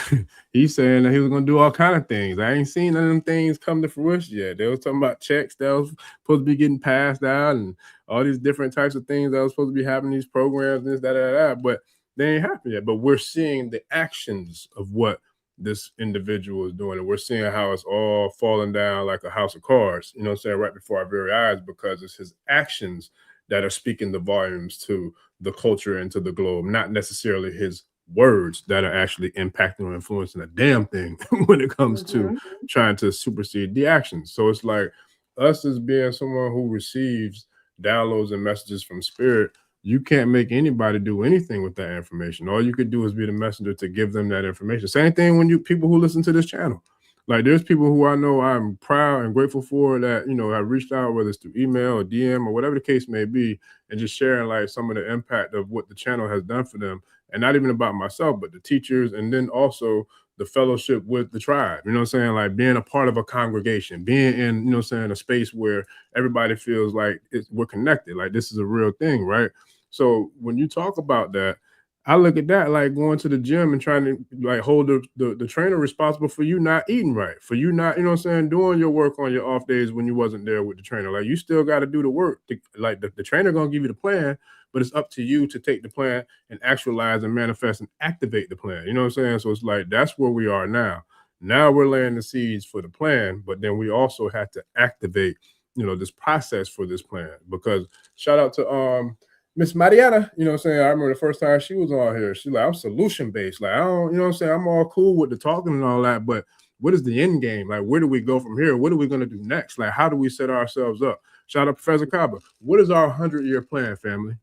he's saying that he was going to do all kind of things. I ain't seen none of them things come to fruition yet. They was talking about checks that was supposed to be getting passed out and all these different types of things that was supposed to be happening, these programs, this, that, but they ain't happened yet. But we're seeing the actions of what this individual is doing, and we're seeing how it's all falling down like a house of cards, you know what I'm saying, right before our very eyes, because it's his actions that are speaking the volumes to the culture and to the globe, not necessarily his words that are actually impacting or influencing a damn thing when it comes to trying to supersede the actions. So it's like us as being someone who receives downloads and messages from spirit, you can't make anybody do anything with that information. All you could do is be the messenger to give them that information. Same thing when you people who listen to this channel. Like there's people who I know I'm proud and grateful for that, you know, I reached out, whether it's through email or DM or whatever the case may be, and just sharing like some of the impact of what the channel has done for them. And not even about myself, but the teachers, and then also the fellowship with the tribe, you know what I'm saying? Like being a part of a congregation, being in, you know what I'm saying, a space where everybody feels like we're connected, like this is a real thing, right? So when you talk about that, I look at that like going to the gym and trying to like hold the trainer responsible for you not eating right, for you not, you know what I'm saying, doing your work on your off days when you wasn't there with the trainer. Like you still got to do the work. Like the trainer going to give you the plan, but it's up to you to take the plan and actualize and manifest and activate the plan. You know what I'm saying? So it's like, that's where we are now. Now we're laying the seeds for the plan, but then we also have to activate, you know, this process for this plan. Because shout out to Miss Mariana, you know what I'm saying? I remember the first time she was on here, she's like, I'm solution-based. Like, I don't, you know what I'm saying? I'm all cool with the talking and all that, but what is the end game? Like, where do we go from here? What are we going to do next? Like, how do we set ourselves up? Shout out Professor Kaba. What is our 100-year plan, family?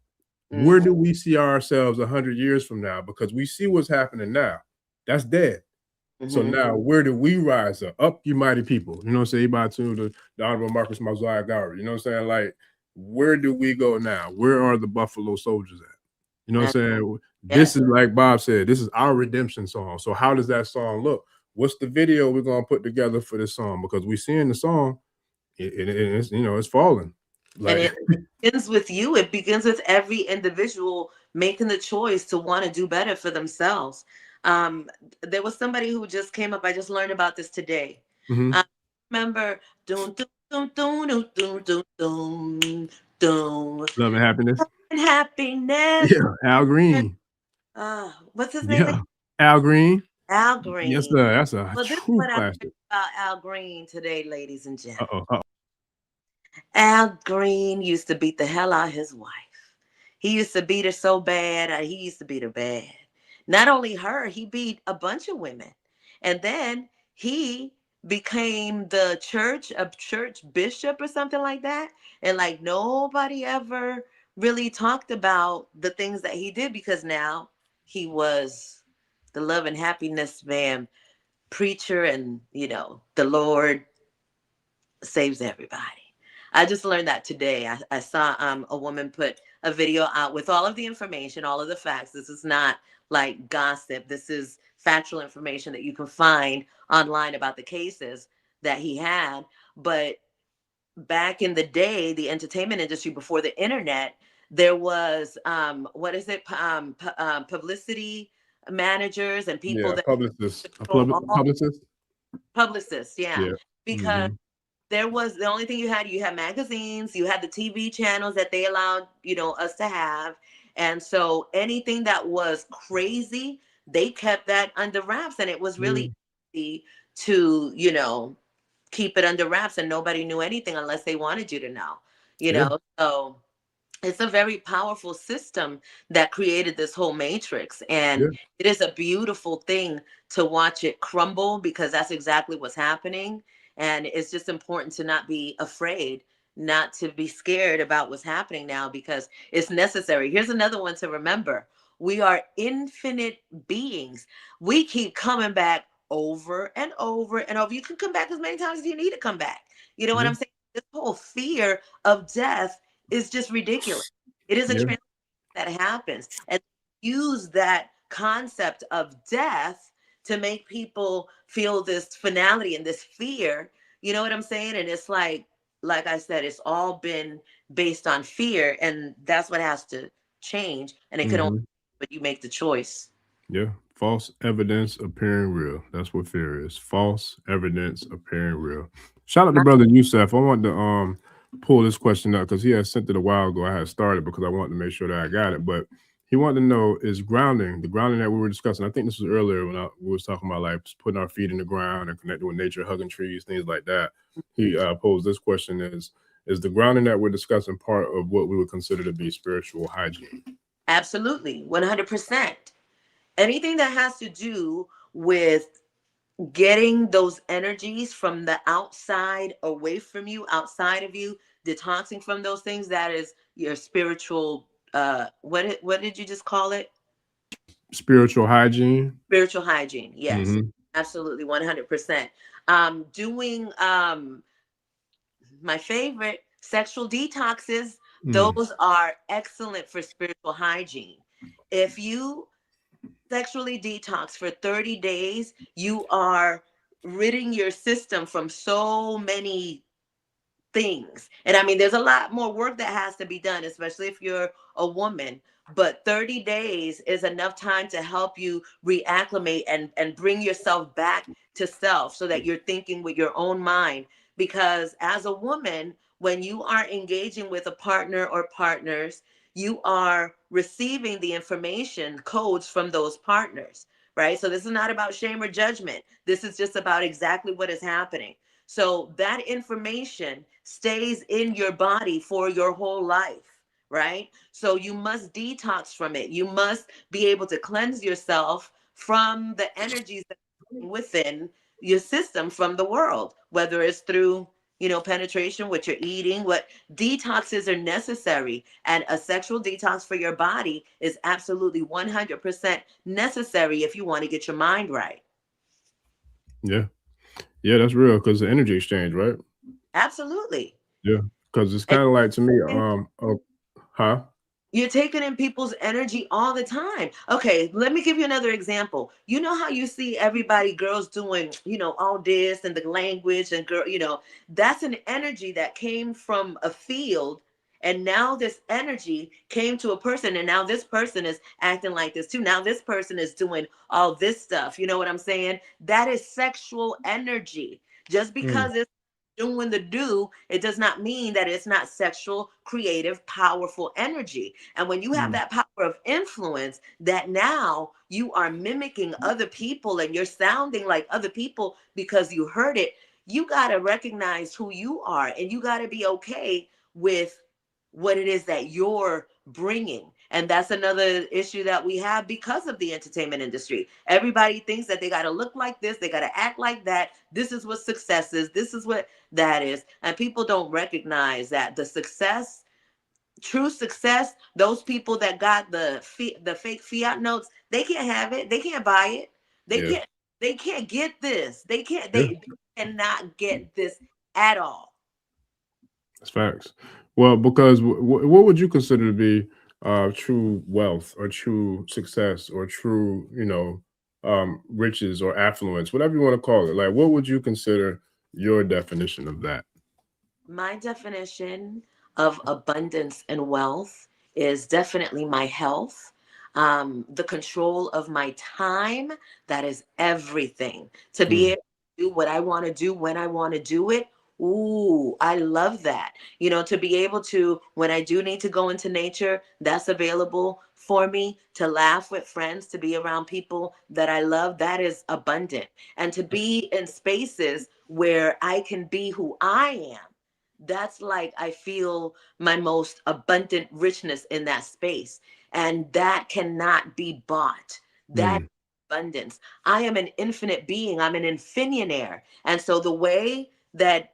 Where do we see ourselves 100 years from now? Because we see what's happening now. That's dead. So now, where do we rise up? Up, you mighty people. You know what I'm saying? About to the Honorable Marcus Mazaya Gowrie. You know what I'm saying? Like, where do we go now? Where are the Buffalo Soldiers at? You know what I'm saying? This is, like Bob said, this is our redemption song. So how does that song look? What's the video we're going to put together for this song? Because we see in the song, it's, you know, it's falling. Like, and it begins with you. It begins with every individual making the choice to want to do better for themselves. There was somebody who just came up. I just learned about this today. Mm-hmm. Remember, doom, doom, doom, doom, doom, doom, doom, doom, doom, Love and happiness. and happiness. Yeah, Al Green. What's his name again? Yeah, Al Green. Al Yes, Green. sir. That's a Well, this is true what I learned classic. about Al Green today, ladies and gentlemen. Uh-oh. Al Green used to beat the hell out of his wife. He used to beat her so bad. He used to beat her bad. Not only her, he beat a bunch of women. And then he became a church bishop or something like that. And like nobody ever really talked about the things that he did because now he was the love and happiness man preacher and the Lord saves everybody. I just learned that today. I saw a woman put a video out with all of the information, all of the facts. This is not like gossip. This is factual information that you can find online about the cases that he had. But back in the day, the entertainment industry before the internet, there was what is it? Publicity managers and people Yeah, that publicist. A control all publicist? publicists. Yeah, Yeah. because Mm-hmm. there was the only thing you had magazines, you had the TV channels that they allowed, us to have. And so anything that was crazy, they kept that under wraps. And it was Yeah. really easy to, keep it under wraps and nobody knew anything unless they wanted you to know, Yeah. So it's a very powerful system that created this whole matrix. And Yeah. it is a beautiful thing to watch it crumble because that's exactly what's happening. And it's just important to not be afraid, not to be scared about what's happening now because it's necessary. Here's another one to remember. We are infinite beings. We keep coming back over and over and over. You can come back as many times as you need to come back. You know what Yeah. I'm saying? This whole fear of death is just ridiculous. It is a Yeah. transition that happens. And use that concept of death to make people feel this finality and this fear. You know what I'm saying? And it's like I said, it's all been based on fear. And that's what has to change. And it can only, Mm-hmm. but you make the choice. Yeah. False evidence appearing real. That's what fear is. False evidence appearing real. Shout out to brother Yusef. I want to pull this question up because he had sent it a while ago. I had started because I wanted to make sure that I got it. But he wanted to know is grounding, the grounding that we were discussing. I think this was earlier when we was talking about like putting our feet in the ground and connecting with nature, hugging trees, things like that. He posed this question is the grounding that we're discussing part of what we would consider to be spiritual hygiene? Absolutely. 100%. Anything that has to do with getting those energies from the outside away from you, outside of you, detoxing from those things, that is your spiritual what did you just call it? Spiritual hygiene. Spiritual hygiene. Yes. Mm-hmm. Absolutely 100%. Doing my favorite sexual detoxes, Mm. those are excellent for spiritual hygiene. If you sexually detox for 30 days, you are ridding your system from so many things. And I mean, there's a lot more work that has to be done, especially if you're a woman. But 30 days is enough time to help you reacclimate and bring yourself back to self so that you're thinking with your own mind. Because as a woman, when you are engaging with a partner or partners, you are receiving the information codes from those partners, right? So this is not about shame or judgment. This is just about exactly what is happening. So that information stays in your body for your whole life, right? So you must detox from it. You must be able to cleanse yourself from the energies that are within your system from the world, whether it's through penetration, what you're eating, what detoxes are necessary. And a sexual detox for your body is absolutely 100% necessary if you want to get your mind right. Yeah. Yeah, that's real because the energy exchange, right? Absolutely. Yeah. Because it's And kind of like to me, huh? you're taking in people's energy all the time. Okay, let me give you another example. You know how you see everybody, girls doing, all this and the language and girl, that's an energy that came from a field And now this energy came to a person, and now this person is acting like this too. Now this person is doing all this stuff. You know what I'm saying? That is sexual energy. Just because it's doing the do, it does not mean that it's not sexual, creative, powerful energy. And when you have that power of influence, that now you are mimicking other people and you're sounding like other people because you heard it, you got to recognize who you are, and you got to be okay with what it is that you're bringing. And that's another issue that we have because of the entertainment industry. Everybody thinks that they got to look like this, they got to act like that. This is what success is, this is what that is. And people don't recognize that the success, true success, those people that got the fake fiat notes, they can't have it, they can't buy it, they can't get this, they cannot get this at all. That's facts. Well, because what would you consider to be true wealth or true success or true, riches or affluence, whatever you want to call it? Like, what would you consider your definition of that? My definition of abundance and wealth is definitely my health, the control of my time. That is everything. To be able to do what I want to do when I want to do it. Ooh, I love that. To be able to, when I do need to go into nature, that's available for me. To laugh with friends, to be around people that I love, that is abundant. And to be in spaces where I can be who I am, that's like I feel my most abundant richness in that space. And that cannot be bought. That abundance. I am an infinite being. I'm an infinionaire. And so the way that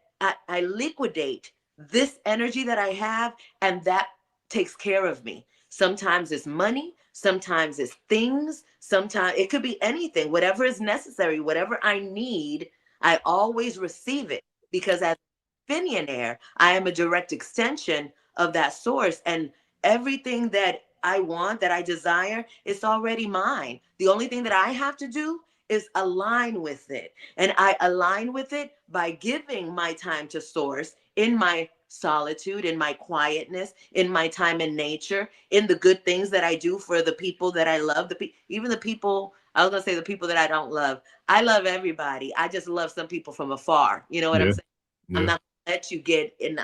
I liquidate this energy that I have, and that takes care of me. Sometimes it's money, sometimes it's things, sometimes it could be anything, whatever is necessary, whatever I need, I always receive it, because as Finionaire, I am a direct extension of that source. And everything that I want, that I desire, it's already mine. The only thing that I have to do is align with it. And I align with it by giving my time to source in my solitude, in my quietness, in my time in nature, in the good things that I do for the people that I love, even the people, I was going to say the people that I don't love. I love everybody. I just love some people from afar. You know what I'm saying? I'm not let you get in.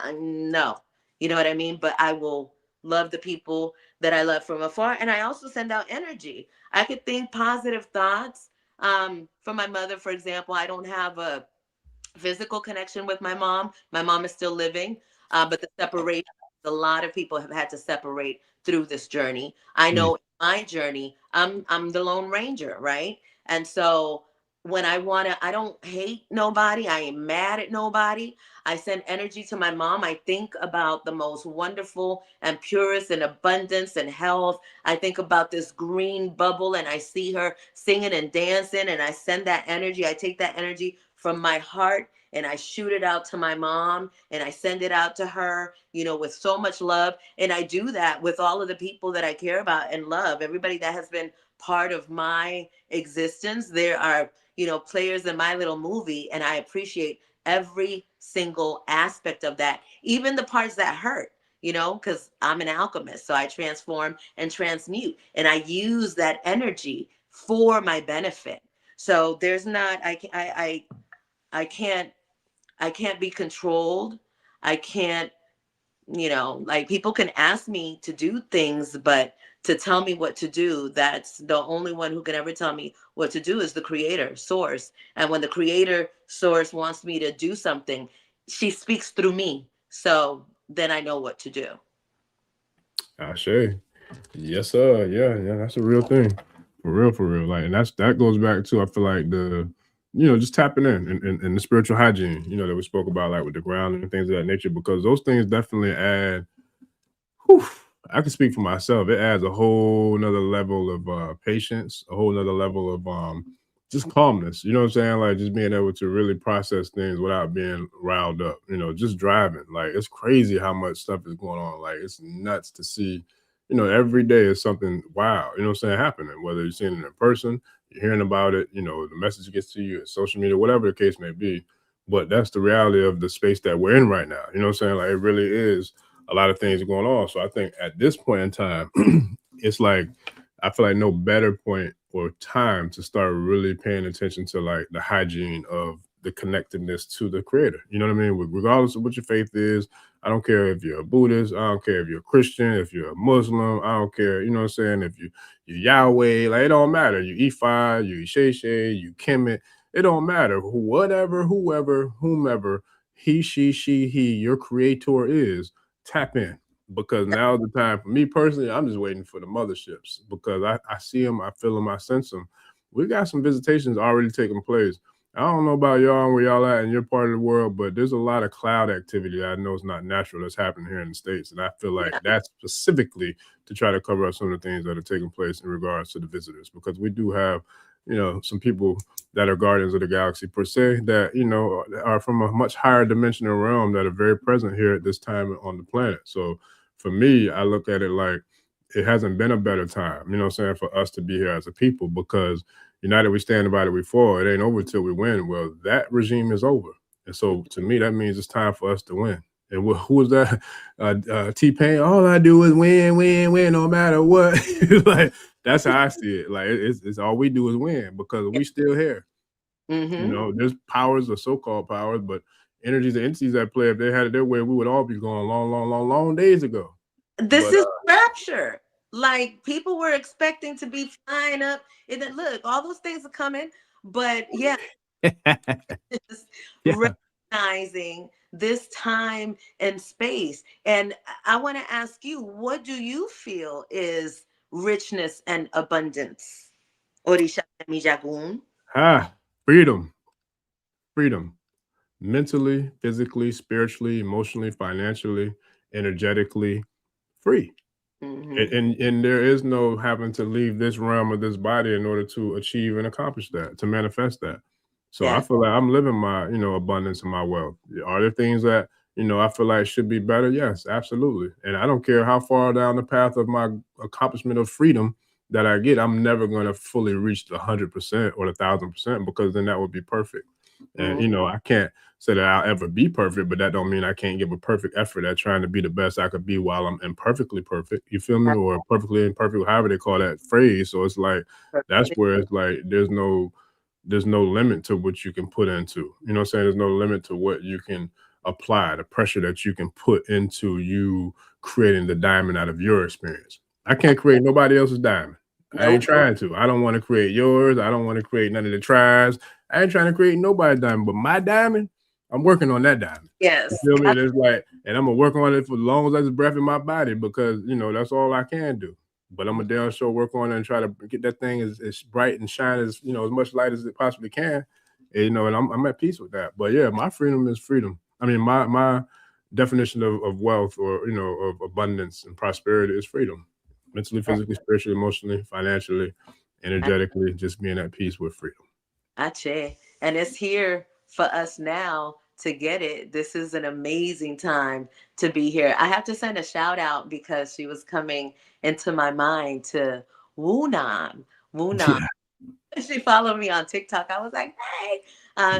No, you know what I mean? But I will love the people that I love from afar. And I also send out energy. I could think positive thoughts. For my mother, for example, I don't have a physical connection with my mom. My mom is still living, but the separation, a lot of people have had to separate through this journey. I know my journey, I'm the Lone Ranger, right? And so when I don't hate nobody. I ain't mad at nobody. I send energy to my mom. I think about the most wonderful and purest and abundance and health. I think about this green bubble and I see her singing and dancing, and I send that energy. I take that energy from my heart and I shoot it out to my mom and I send it out to her, with so much love. And I do that with all of the people that I care about and love, everybody that has been part of my existence. There are, players in my little movie, and I appreciate every single aspect of that, even the parts that hurt, because I'm an alchemist. So I transform and transmute, and I use that energy for my benefit. So there's not, I can't be controlled. I can't, like people can ask me to do things, but to tell me what to do, that's the only one who can ever tell me what to do is the creator source. And when the creator source wants me to do something, she speaks through me. So then I know what to do. Ashe. Yes, sir. Yeah, that's a real thing. For real. Like, and that goes back to, I feel like, the just tapping in and the spiritual hygiene, that we spoke about, like with the ground and things of that nature, because those things definitely add, I can speak for myself. It adds a whole nother level of patience, a whole nother level of just calmness. You know what I'm saying? Like just being able to really process things without being riled up. Just driving. Like it's crazy how much stuff is going on. Like it's nuts to see. Every day is something wow. You know what I'm saying? Happening. Whether you're seeing it in person, you're hearing about it. The message gets to you, social media, whatever the case may be. But that's the reality of the space that we're in right now. You know what I'm saying? Like it really is a lot of things are going on. So I think at this point in time, it's like, I feel like no better point or time to start really paying attention to like the hygiene of the connectedness to the creator. You know what I mean? Regardless of what your faith is, I don't care if you're a Buddhist, I don't care if you're a Christian, if you're a Muslim, I don't care, you know what I'm saying? If you're Yahweh, like it don't matter. You Ifa, you Sheshe, you Kemet, it don't matter. Whatever, whoever, whomever, he, she, he, your creator is, tap in. Because now the time for me personally, I'm just waiting for the motherships because I see them, I feel them, I sense them. We got some visitations already taking place. I don't know about y'all and where y'all at in your part of the world, but there's a lot of cloud activity that I know is not natural that's happening here in the States. And I feel like that's specifically to try to cover up some of the things that are taking place in regards to the visitors, because we do have, you know, some people that are guardians of the galaxy per se that, you know, are from a much higher dimensional realm that are very present here at this time on the planet. So for me, I look at it like it hasn't been a better time, you know what I'm saying, for us to be here as a people, because united we stand, divided we fall. It ain't over till we win. Well, that regime is over. And so to me, that means it's time for us to win. And who was that? T-Pain, all I do is win, win, win, no matter what. Like, that's how I see it. Like, it's all we do is win because we still here. You know, there's powers or so-called powers, but energies and entities that play, if they had it their way, we would all be going long days ago. This is rapture. Like, people were expecting to be flying up. And then, look, all those things are coming. But yeah, recognizing this time and space. And I want to ask you, what do you feel is richness and abundance? Orisha Mijagun. Freedom. Freedom. Mentally, physically, spiritually, emotionally, financially, energetically free. And there is no having to leave this realm of this body in order to achieve and accomplish that, to manifest that. So I feel like I'm living my, you know, abundance and my wealth. Are there things that, you know, I feel like should be better? Yes, absolutely. And I don't care how far down the path of my accomplishment of freedom that I get, I'm never going to fully reach the 100% or the 1,000%, because then that would be perfect. And, you know, I can't say that I'll ever be perfect, but that don't mean I can't give a perfect effort at trying to be the best I could be while I'm imperfectly perfect. You feel me? Or perfectly imperfect, however they call that phrase. So it's like, that's where it's like, there's no limit to what you can put into, you know what I'm saying? There's no limit to what you can apply, the pressure that you can put into you creating the diamond out of your experience. I can't create nobody else's diamond. I ain't trying to. I don't want to create yours. I don't want to create none of the tribes. I ain't trying to create nobody's diamond, but my diamond, I'm working on that diamond. Yes. You feel me? It's like, and I'm gonna work on it for as long as there's breath in my body, because, you know, that's all I can do. But I'm gonna damn sure work on it and try to get that thing as bright and shine as, you know, as much light as it possibly can. And, you know, and I'm at peace with that. But yeah, my freedom is freedom. I mean, my definition of wealth, or, you know, of abundance and prosperity is freedom. Mentally, physically, spiritually, emotionally, financially, energetically, just being at peace with freedom. Ache. And it's here for us now to get it. This is an amazing time to be here. I have to send a shout out because she was coming into my mind to Woonam. Yeah. She followed me on TikTok. I was like, hey,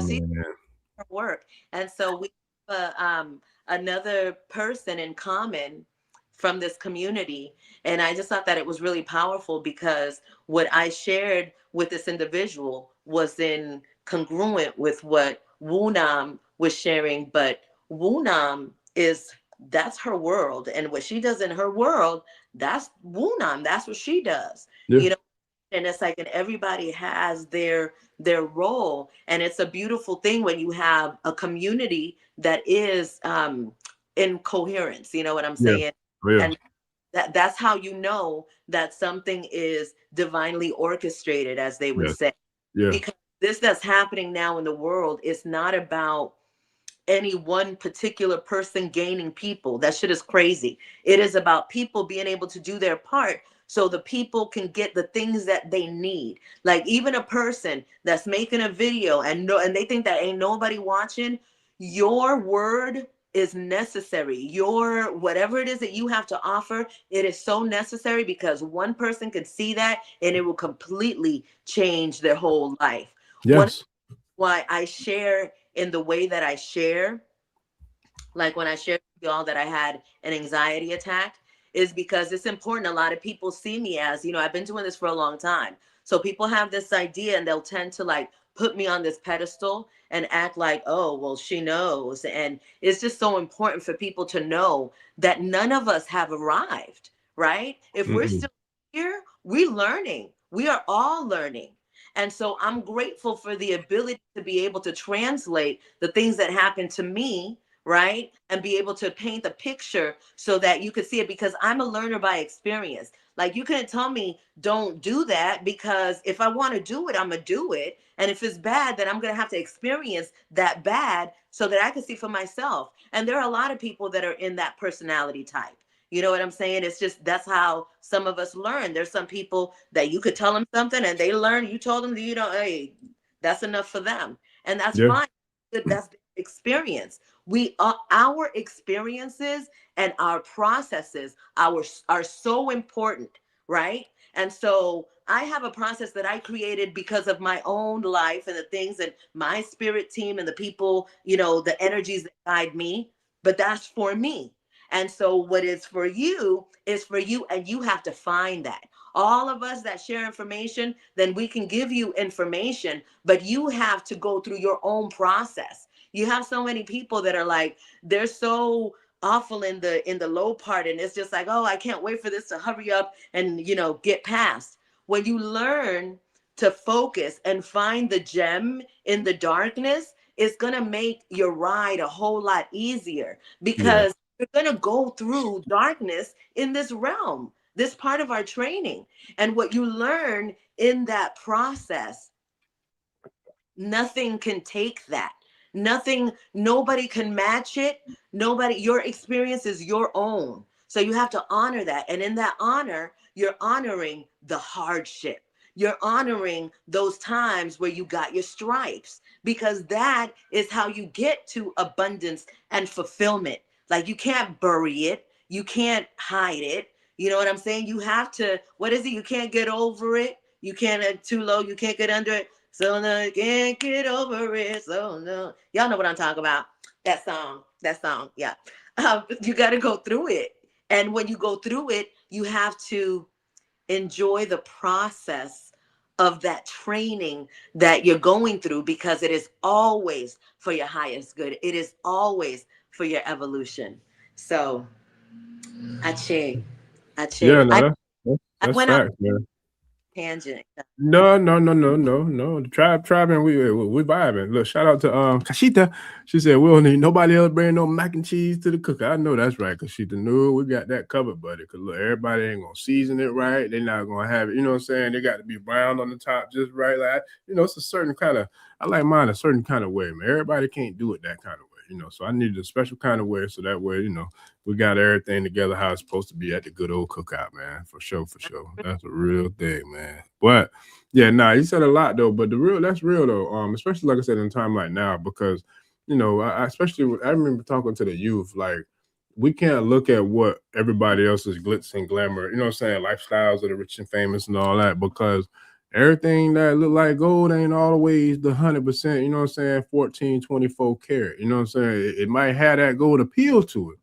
she's her work. And so we have another person in common from this community. And I just thought that it was really powerful because what I shared with this individual was in congruent with what Woonam was sharing. But Woonam that's her world. And what she does in her world, that's Woonam. That's what she does. You know? And it's like, and everybody has their role. And it's a beautiful thing when you have a community that is in coherence. You know what I'm saying? And that's how you know that something is divinely orchestrated, as they would say. Because this that's happening now in the world is not about any one particular person gaining people. That shit is crazy. It is about people being able to do their part so the people can get the things that they need. Like, even a person that's making a video and they think that ain't nobody watching, your word is necessary. Your whatever it is that you have to offer, it is so necessary, because one person can see that and it will completely change their whole life. Why I share in the way that I share, like when I share y'all that I had an anxiety attack is because it's important. A lot of people see me as, you know, I've been doing this for a long time. So people have this idea and they'll tend to like put me on this pedestal and act like, oh, well, she knows. And it's just so important for people to know that none of us have arrived, right? If we're still here, we're learning. We are all learning. And so I'm grateful for the ability to be able to translate the things that happen to me, right? And be able to paint the picture so that you could see it, because I'm a learner by experience. Like, you couldn't tell me don't do that, because if I want to do it, I'm going to do it. And if it's bad, then I'm going to have to experience that bad so that I can see for myself. And there are a lot of people that are in that personality type. You know what I'm saying? It's just, that's how some of us learn. There's some people that you could tell them something and they learn. You told them that, you know, hey, that's enough for them. And that's fine. That's the experience. Our experiences and our processes are so important, right? And so I have a process that I created because of my own life and the things and my spirit team and the people, you know, the energies that guide me. But that's for me. And so what is for you is for you, and you have to find that. All of us that share information, then we can give you information, but you have to go through your own process. You have so many people that are like, they're so awful in the low part, and it's just like, oh, I can't wait for this to hurry up and, you know, get past. When you learn to focus and find the gem in the darkness, it's going to make your ride a whole lot easier, because you're going to go through darkness in this realm, this part of our training. And what you learn in that process, nothing can take that. Nothing, nobody can match it. Nobody, your experience is your own. So you have to honor that. And in that honor, you're honoring the hardship. You're honoring those times where you got your stripes, because that is how you get to abundance and fulfillment. Like, you can't bury it. You can't hide it. You know what I'm saying? You have to, what is it? You can't get over it. You can't, too low. You can't get under it. So no, I can't get over it. So no. Y'all know what I'm talking about. That song. Yeah. You got to go through it. And when you go through it, you have to enjoy the process of that training that you're going through, because it is always for your highest good. It is always for your evolution. So, Ache. Yeah, I that's went out facts, man. tangent. No. The tribe, and we vibing. Look, shout out to Kashita. She said we don't need nobody else bring no mac and cheese to the cooker. I know that's right, Kashita. No, we got that covered, buddy. Cause look, everybody ain't gonna season it right. They're not gonna have it. You know what I'm saying? They got to be brown on the top, just right. Like, you know, it's a certain kind of. I like mine a certain kind of way, man. Everybody can't do it that kind of way. You know, so I needed a special kind of way, so that way, you know, we got everything together how it's supposed to be at the good old cookout, man. For sure. That's a real thing, man. But yeah, you said a lot though. But that's real though. Especially like I said, in a time like now, because you know, I remember talking to the youth, like, we can't look at what everybody else's glitz and glamour, you know what I'm saying, lifestyles of the rich and famous and all that, because everything that look like gold ain't always the 100%, you know what I'm saying, 14, 24 karat, you know what I'm saying? It might have that gold appeal to it,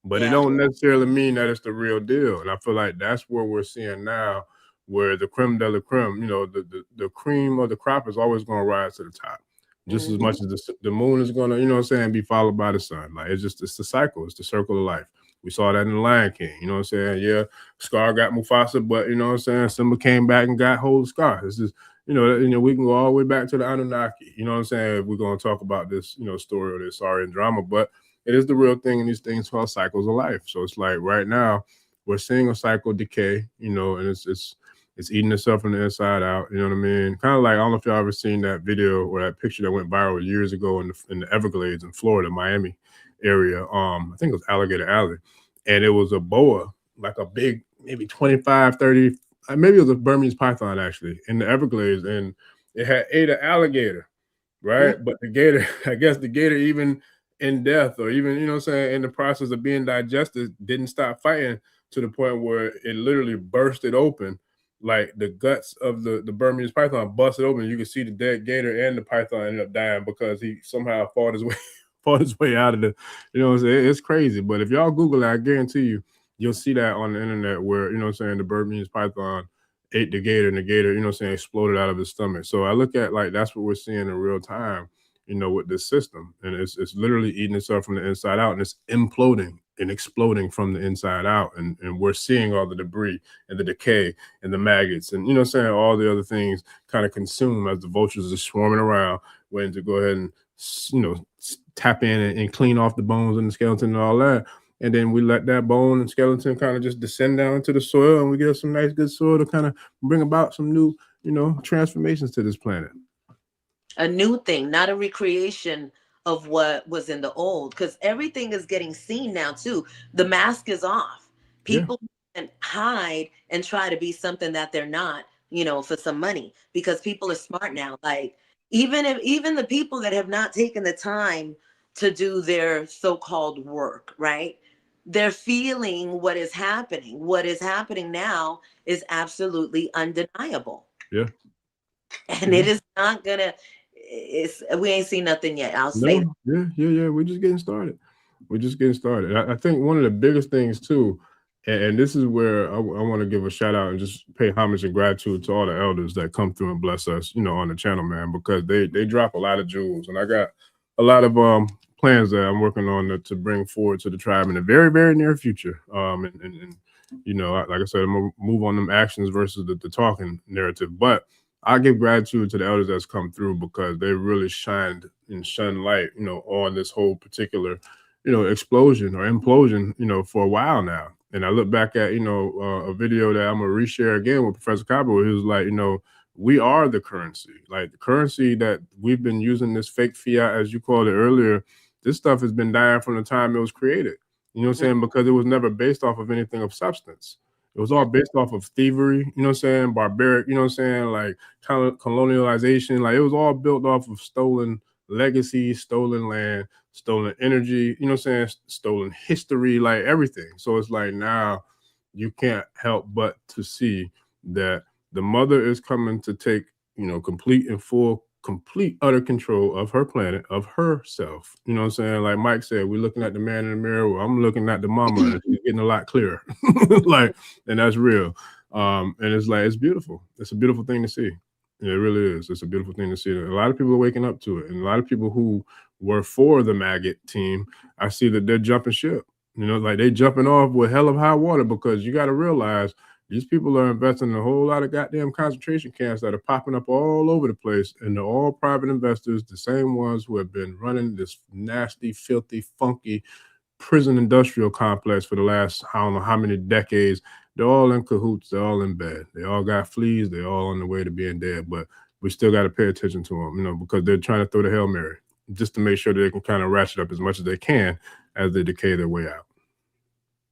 but it don't necessarily mean that it's the real deal. And I feel like that's where we're seeing now, where the creme de la creme, you know, the cream of the crop is always going to rise to the top. Just as much as the moon is going to, you know what I'm saying, be followed by the sun. Like, it's the cycle. It's the circle of life. We saw that in The Lion King, you know what I'm saying? Yeah, Scar got Mufasa, but you know what I'm saying? Simba came back and got hold of Scar. It's just, you know, we can go all the way back to the Anunnaki, you know what I'm saying? We're going to talk about this, you know, story or this sorry and drama, but it is the real thing, and these things called cycles of life. So it's like right now we're seeing a cycle decay, you know, and it's eating itself from the inside out, you know what I mean? Kind of like, I don't know if y'all ever seen that video or that picture that went viral years ago in the Everglades in Florida, Miami area. I think it was Alligator Alley. And it was a boa, like a big, maybe 25, 30, maybe it was a Burmese python actually, in the Everglades. And it had ate an alligator, right? But the gator, I guess the gator, even in death or even, you know what I'm saying, in the process of being digested, didn't stop fighting to the point where it literally bursted open. Like the guts of the Burmese python busted open. You could see the dead gator, and the python ended up dying because he somehow fought his fought his way out of the, you know what I'm saying? It's crazy. But if y'all Google it, I guarantee you, you'll see that on the internet where, you know what I'm saying, the Burmese python ate the gator and the gator, you know what I'm saying, exploded out of his stomach. So I look at like that's what we're seeing in real time, you know, with this system. And it's literally eating itself from the inside out and it's imploding and exploding from the inside out. And we're seeing all the debris and the decay and the maggots and, you know what I'm saying, all the other things kind of consume as the vultures are swarming around, waiting to go ahead and, you know, tap in and clean off the bones and the skeleton and all that. And then we let that bone and skeleton kind of just descend down into the soil and we get some nice, good soil to kind of bring about some new, you know, transformations to this planet. A new thing, not a recreation of what was in the old, because everything is getting seen now too. The mask is off. People can hide and try to be something that they're not, you know, for some money, because people are smart now. Like even the people that have not taken the time to do their so-called work, right? They're feeling what is happening. What is happening now is absolutely undeniable. Yeah. And it is not gonna, we ain't seen nothing yet. I'll say that. Yeah. We're just getting started. We're just getting started. I think one of the biggest things too, and this is where I want to give a shout out and just pay homage and gratitude to all the elders that come through and bless us, you know, on the channel, man, because they drop a lot of jewels. And I got a lot of plans that I'm working on to bring forward to the tribe in the very, very near future. And you know, like I said, I'm gonna move on them actions versus the talking narrative. But I give gratitude to the elders that's come through because they really shined light, you know, on this whole particular, you know, explosion or implosion, you know, for a while now. And I look back at, you know, a video that I'm gonna reshare again with Professor Cabo, where he was like, you know, we are the currency. Like the currency that we've been using, this fake fiat, as you called it earlier, this stuff has been dying from the time it was created. You know what I'm saying? Because it was never based off of anything of substance. It was all based off of thievery, you know what I'm saying? Barbaric, you know what I'm saying? Like kind of colonialization. Like it was all built off of stolen legacy, stolen land, stolen energy, you know what I'm saying? Stolen history, like everything. So it's like now you can't help but to see that the mother is coming to take, you know, complete utter control of her planet, of herself. You know what I'm saying? Like Mike said, we're looking at the man in the mirror. Well, I'm looking at the mama and she's getting a lot clearer. Like, and that's real. And it's like, it's beautiful. It's a beautiful thing to see. It really is. It's a beautiful thing to see. A lot of people are waking up to it. And a lot of people who were for the maggot team, I see that they're jumping ship. You know, like they jumping off with hell of high water because you got to realize these people are investing in a whole lot of goddamn concentration camps that are popping up all over the place. And they're all private investors, the same ones who have been running this nasty, filthy, funky prison industrial complex for the last, I don't know how many decades. They're all in cahoots. They're all in bed. They all got fleas. They're all on the way to being dead. But we still got to pay attention to them, you know, because they're trying to throw the Hail Mary just to make sure that they can kind of ratchet up as much as they can as they decay their way out.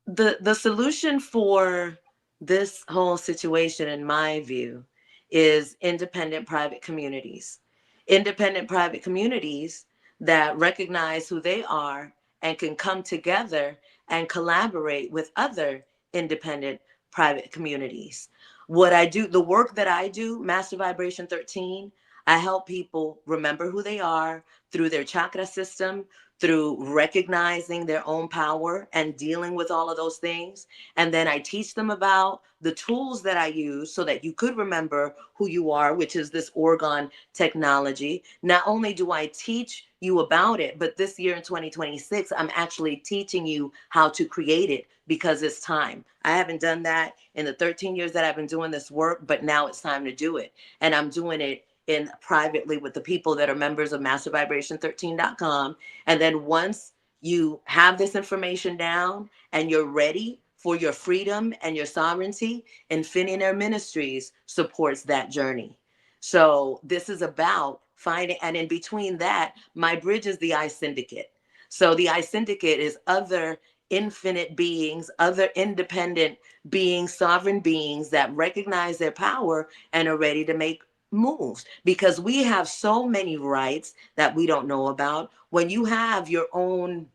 The solution for this whole situation, in my view, is independent private communities. Independent private communities that recognize who they are and can come together and collaborate with other independent private communities. What I do, the work that I do, Master Vibration 13, I help people remember who they are through their chakra system, through recognizing their own power and dealing with all of those things. And then I teach them about the tools that I use so that you could remember who you are, which is this orgone technology. Not only do I teach you about it, but this year in 2026, I'm actually teaching you how to create it because it's time. I haven't done that in the 13 years that I've been doing this work, but now it's time to do it. And I'm doing it in privately with the people that are members of mastervibration13.com. And then once you have this information down and you're ready for your freedom and your sovereignty, Infinity Air Ministries supports that journey. So this is about finding, and in between that, my bridge is the I Syndicate. So the I Syndicate is other infinite beings, other independent beings, sovereign beings that recognize their power and are ready to make moves, because we have so many rights that we don't know about. When you have your own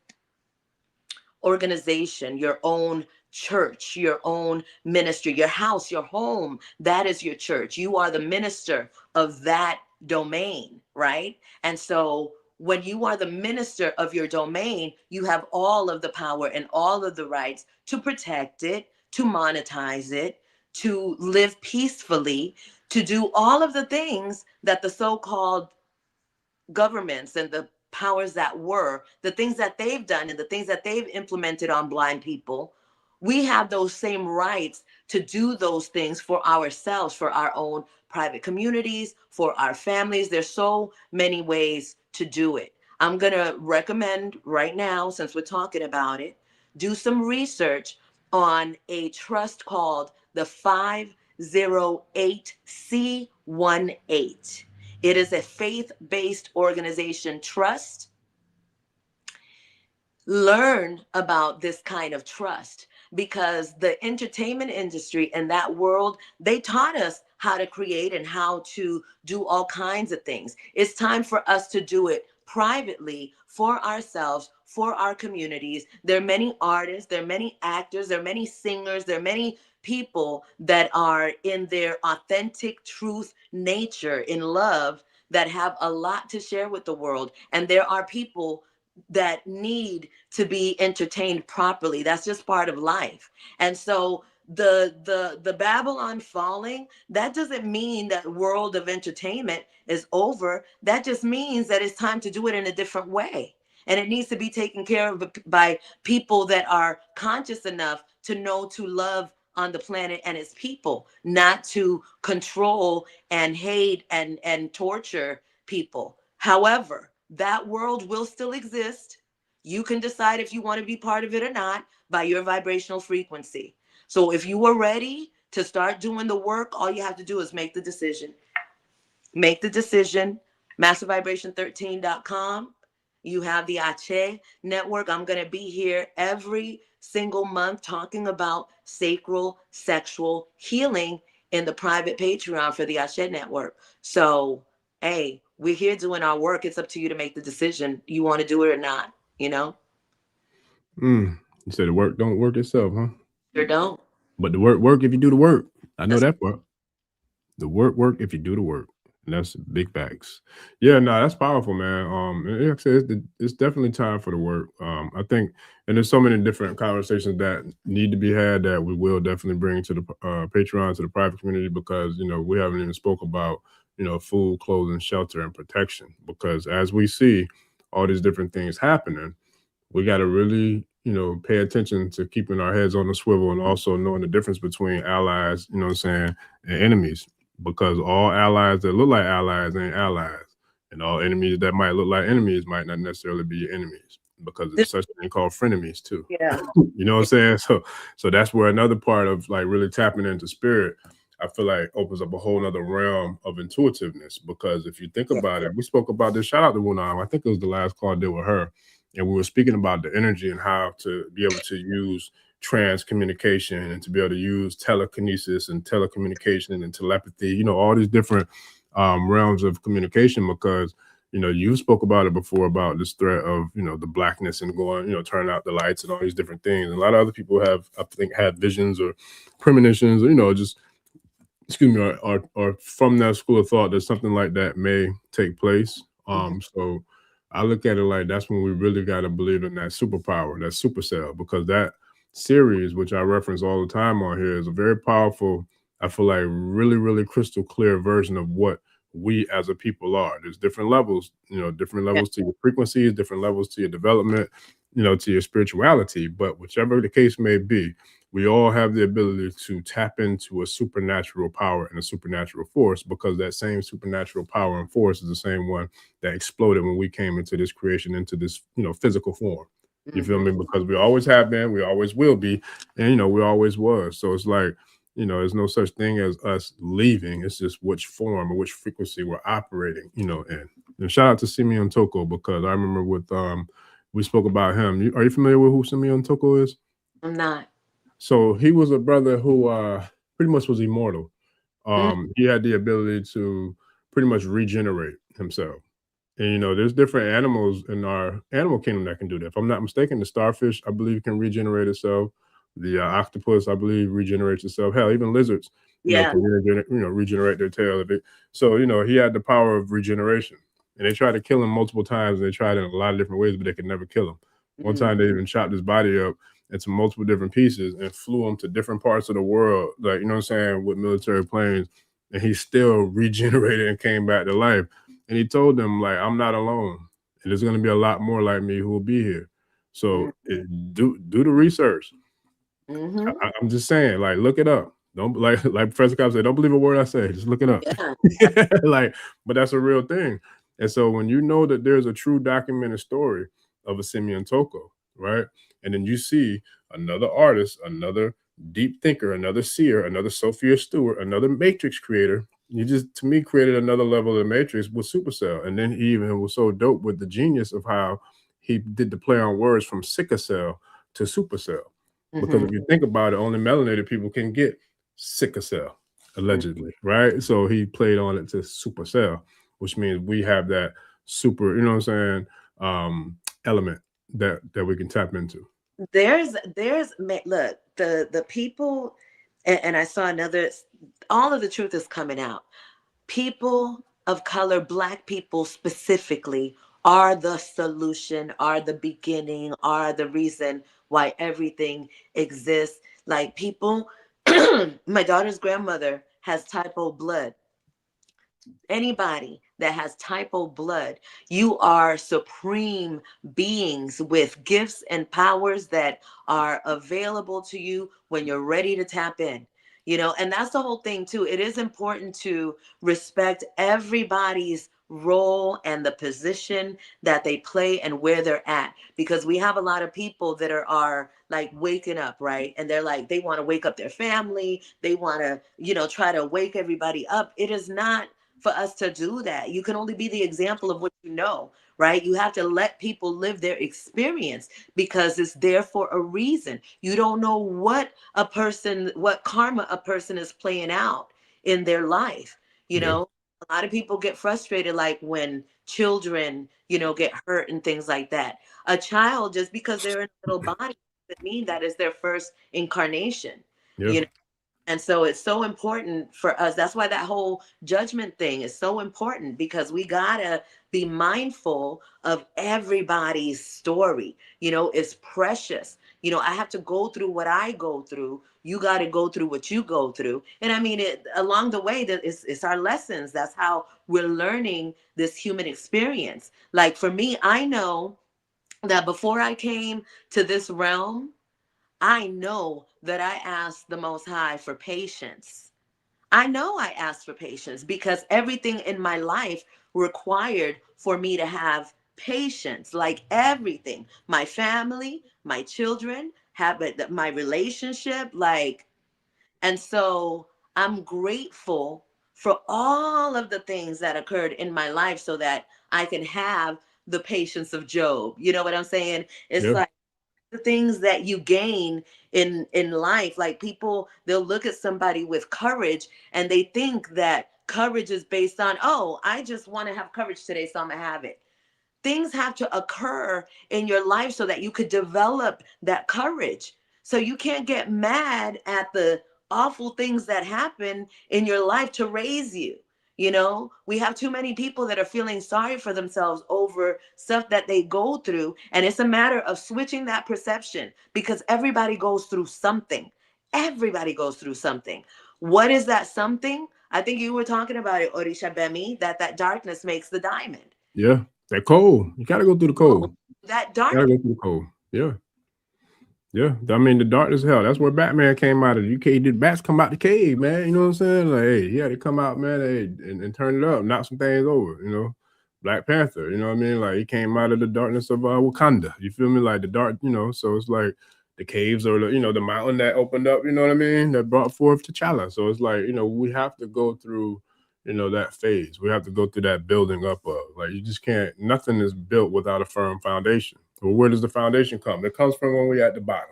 organization, your own church, your own ministry, your house, your home, that is your church. You are the minister of that domain, right? And so when you are the minister of your domain, you have all of the power and all of the rights to protect it, to monetize it, to live peacefully, to do all of the things that the so-called governments and the powers that were, the things that they've done and the things that they've implemented on blind people. We have those same rights to do those things for ourselves, for our own private communities, for our families. There's so many ways to do it. I'm going to recommend right now, since we're talking about it, do some research on a trust called the 508C18. It is a faith-based organization trust. Learn about this kind of trust, because the entertainment industry and that world, they taught us how to create and how to do all kinds of things. It's time for us to do it privately for ourselves, for our communities. There are many artists, there are many actors, there are many singers, there are many people that are in their authentic truth nature, in love, that have a lot to share with the world. And there are people that need to be entertained properly. That's just part of life. And so the Babylon falling, that doesn't mean that world of entertainment is over. That just means that it's time to do it in a different way. And it needs to be taken care of by people that are conscious enough to know to love on the planet and its people, not to control and hate and torture people. However, that world will still exist. You can decide if you want to be part of it or not by your vibrational frequency. So if you are ready to start doing the work, all you have to do is make the decision. Make the decision. MasterVibration13.com. You have the Ase network. I'm going to be here every single month talking about sacral sexual healing in the private Patreon for the Ase network. So, hey, we're here doing our work. It's up to you to make the decision. You want to do it or not, you know? You said the work don't work itself, huh? Sure don't. But the work if you do the work. I know that part. The work if you do the work. And that's big facts. Yeah, no, that's powerful, man. Like I said, it's definitely time for the work. I think, and there's so many different conversations that need to be had that we will definitely bring to the Patreon, to the private community, because, you know, we haven't even spoke about, you know, food, clothing, shelter, and protection. Because as we see all these different things happening, we got to really, you know, pay attention to keeping our heads on the swivel, and also knowing the difference between allies, you know what I'm saying, and enemies. Because all allies that look like allies ain't allies, and all enemies that might look like enemies might not necessarily be your enemies, because there's such a thing called frenemies too. Yeah. You know what I'm saying? So that's where another part of like really tapping into spirit, I feel like, opens up a whole nother realm of intuitiveness. Because if you think about it, we spoke about this. Shout out to Wunam. I think it was the last call I did with her, and we were speaking about the energy and how to be able to use trans communication and to be able to use telekinesis and telecommunication and telepathy, you know, all these different realms of communication. Because, you know, you spoke about it before, about this threat of, you know, the blackness and going, you know, turn out the lights and all these different things. And a lot of other people have, I think, had visions or premonitions, or, you know, just, excuse me, or from that school of thought that something like that may take place. So I look at it like that's when we really got to believe in that superpower, that supercell, because that series, which I reference all the time on here, is a very powerful, I feel like, really, really crystal clear version of what we as a people are. There's different levels, you know, different levels to your frequencies, different levels to your development, you know, to your spirituality. But whichever the case may be, we all have the ability to tap into a supernatural power and a supernatural force, because that same supernatural power and force is the same one that exploded when we came into this creation, into this, you know, physical form. You feel me? Because we always have been, we always will be, and, you know, we always was. So it's like, you know, there's no such thing as us leaving. It's just which form or which frequency we're operating, you know, in. And shout out to Simeon Toko, because I remember with, we spoke about him. Are you familiar with who Simeon Toko is? I'm not. So he was a brother who pretty much was immortal. He had the ability to pretty much regenerate himself. And, you know, there's different animals in our animal kingdom that can do that. If I'm not mistaken, the starfish, I believe, can regenerate itself. The octopus, I believe, regenerates itself. Hell, even lizards, you know, can regenerate their tail. So, you know, he had the power of regeneration. And they tried to kill him multiple times. They tried it in a lot of different ways, but they could never kill him. One time they even chopped his body up into multiple different pieces and flew him to different parts of the world, like, you know what I'm saying, with military planes. And he still regenerated and came back to life. And he told them, like, I'm not alone. And there's going to be a lot more like me who will be here. So do the research. I'm just saying, like, look it up. Don't like Professor Cobb said, don't believe a word I say. Just look it up. Yeah. Like, but that's a real thing. And so when you know that there's a true documented story of a Simeon Toko, right? And then you see another artist, another deep thinker, another seer, another Sophia Stewart, another Matrix creator. You just, to me, created another level of the Matrix with Supercell. And then he even was so dope with the genius of how he did the play on words from sickle cell to supercell. Because if you think about it, only melanated people can get sickle cell, allegedly, right? So he played on it to supercell, which means we have that super, you know what I'm saying, element that we can tap into. There's look, the people, and I saw another, all of the truth is coming out. People of color, Black people specifically, are the solution, are the beginning, are the reason why everything exists. Like people, my daughter's grandmother has type O blood. Anybody that has type O blood, you are supreme beings with gifts and powers that are available to you when you're ready to tap in. You know, and that's the whole thing too. It is important to respect everybody's role and the position that they play and where they're at, because we have a lot of people that are like waking up, right? And they're like, they want to wake up their family, they want to, you know, try to wake everybody up. It is not for us to do that. You can only be the example of what you know, right? You have to let people live their experience because it's there for a reason. You don't know what karma a person is playing out in their life. You know, a lot of people get frustrated, like when children, you know, get hurt and things like that. A child, just because they're in a little body, doesn't mean that is their first incarnation. You know? And so it's so important for us. That's why that whole judgment thing is so important, because we gotta be mindful of everybody's story. You know, it's precious. You know, I have to go through what I go through. You got to go through what you go through. And I mean, along the way, that it's our lessons. That's how we're learning this human experience. Like for me, I know that before I came to this realm, I know that I asked the Most High for patience. I know I asked for patience because everything in my life required for me to have patience, like everything. My family, my children, my relationship, like, and so I'm grateful for all of the things that occurred in my life so that I can have the patience of Job. You know what I'm saying? It's like, the things that you gain in life, like people, they'll look at somebody with courage and they think that courage is based on, oh, I just want to have courage today, so I'm gonna have it. Things have to occur in your life so that you could develop that courage. So you can't get mad at the awful things that happen in your life to raise you. You know, we have too many people that are feeling sorry for themselves over stuff that they go through. And it's a matter of switching that perception, because everybody goes through something. Everybody goes through something. What is that something? I think you were talking about it, Orisha Bemi, that darkness makes the diamond. Yeah, that cold. You got to go through the cold. That dark. You got to go through the cold. Yeah. Yeah, I mean, the darkness of hell. That's where Batman came out of. Did bats come out the cave, man? You know what I'm saying? Like, hey, he had to come out, man, and turn it up, knock some things over. You know, Black Panther. You know what I mean? Like, he came out of the darkness of Wakanda. You feel me? Like the dark. You know, so it's like the caves or the mountain that opened up. You know what I mean? That brought forth T'Challa. So it's like, we have to go through, that phase. We have to go through that building up of. Like, you just can't. Nothing is built without a firm foundation. Well, where does the foundation come? It comes from when we're at the bottom.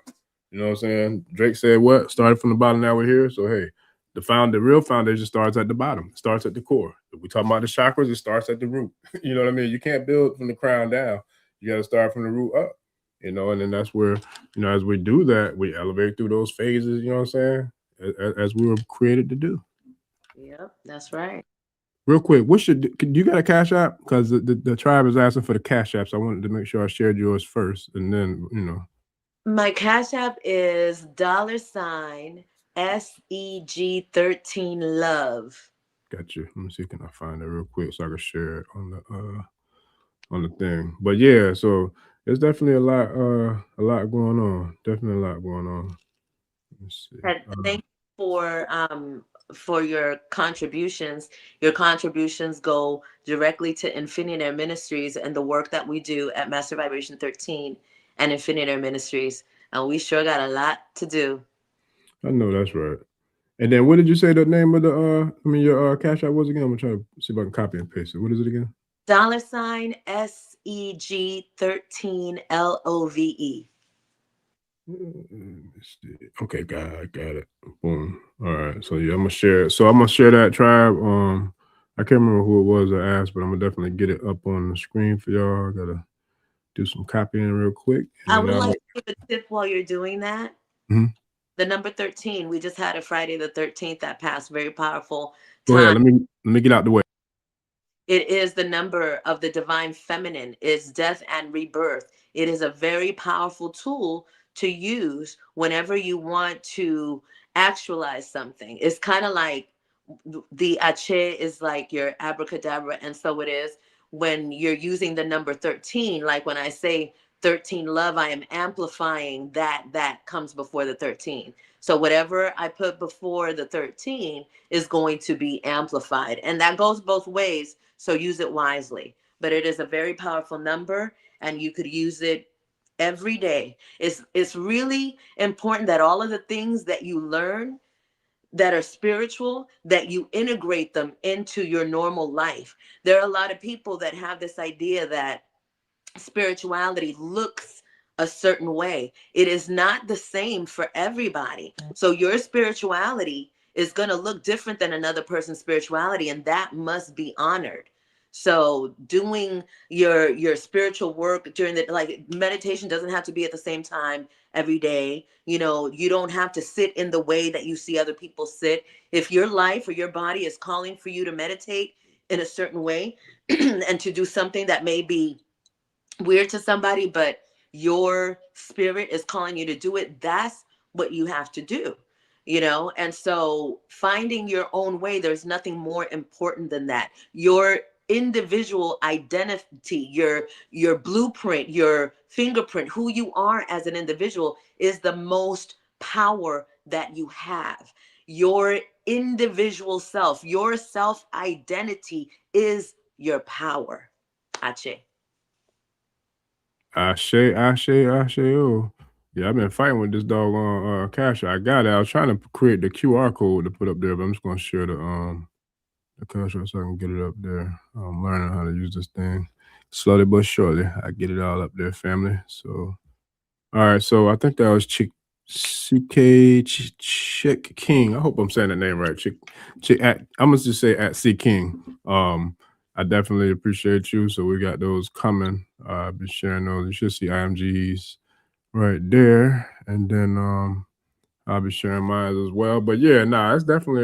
You know what I'm saying? Drake said what? Started from the bottom, now we're here. So, hey, the real foundation starts at the bottom. It starts at the core. If we talk about the chakras, it starts at the root. You know what I mean? You can't build from the crown down. You got to start from the root up. And then that's where, as we do that, we elevate through those phases, you know what I'm saying? As we were created to do. Yep, that's right. Real quick, you got a Cash App? Because the tribe is asking for the Cash Apps. I wanted to make sure I shared yours first, and then My Cash App is $SEG13 love. Got you. Let me see, can I find it real quick so I can share it on the thing. But yeah, so there's definitely a lot going on. Definitely a lot going on. Let me see. Thank you for your contributions. Your contributions go directly to Infinite Air Ministries and the work that we do at Master Vibration 13 and Infinite Air Ministries. And we sure got a lot to do. I know that's right. And then what did you say the name of your Cash App was again? I'm gonna try to see if I can copy and paste it. What is it again? $SEG13 LOVE. Okay, got it. Boom. All right. So yeah, I'm gonna share it. So I'm gonna share that tribe. I can't remember who it was I asked, but I'm gonna definitely get it up on the screen for y'all. I gotta do some copying real quick. I would like to give a tip while you're doing that. Mm-hmm. The number 13, we just had a Friday the 13th that passed. Very powerful time. Go ahead. Let me get out the way. It is the number of the divine feminine. It's death and rebirth. It is a very powerful tool to use whenever you want to actualize something. It's kind of like the Ache is like your abracadabra, and so it is when you're using the number 13. Like when I say 13 love, I am amplifying that comes before the 13. So whatever I put before the 13 is going to be amplified, and that goes both ways. So use it wisely. But it is a very powerful number, and you could use it every day. It's really important that all of the things that you learn that are spiritual, that you integrate them into your normal life. There are a lot of people that have this idea that spirituality looks a certain way. It is not the same for everybody. So your spirituality is going to look different than another person's spirituality, and that must be honored. So doing your spiritual work during the, like, meditation doesn't have to be at the same time every day. You know, you don't have to sit in the way that you see other people sit. If your life or your body is calling for you to meditate in a certain way and to do something that may be weird to somebody, but your spirit is calling you to do it, that's what you have to do, you know? And so finding your own way, there's nothing more important than that. Your individual identity, your blueprint, your fingerprint, who you are as an individual is the most power that you have. Your individual self, your self identity is your power. Ache. Ashe. Oh. Yeah, I've been fighting with this dog on Cash. I got it. I was trying to create the QR code to put up there, but I'm just gonna share the Cash so I can get it up there. I'm learning how to use this thing slowly but surely. I get it all up there, family. So, all right. So I think that was Chick King. I hope I'm saying that name right. I'm gonna just say at C King. I definitely appreciate you. So we got those coming. I'll be sharing those. You should see IMGs right there, and then I'll be sharing mine as well. But yeah, it's definitely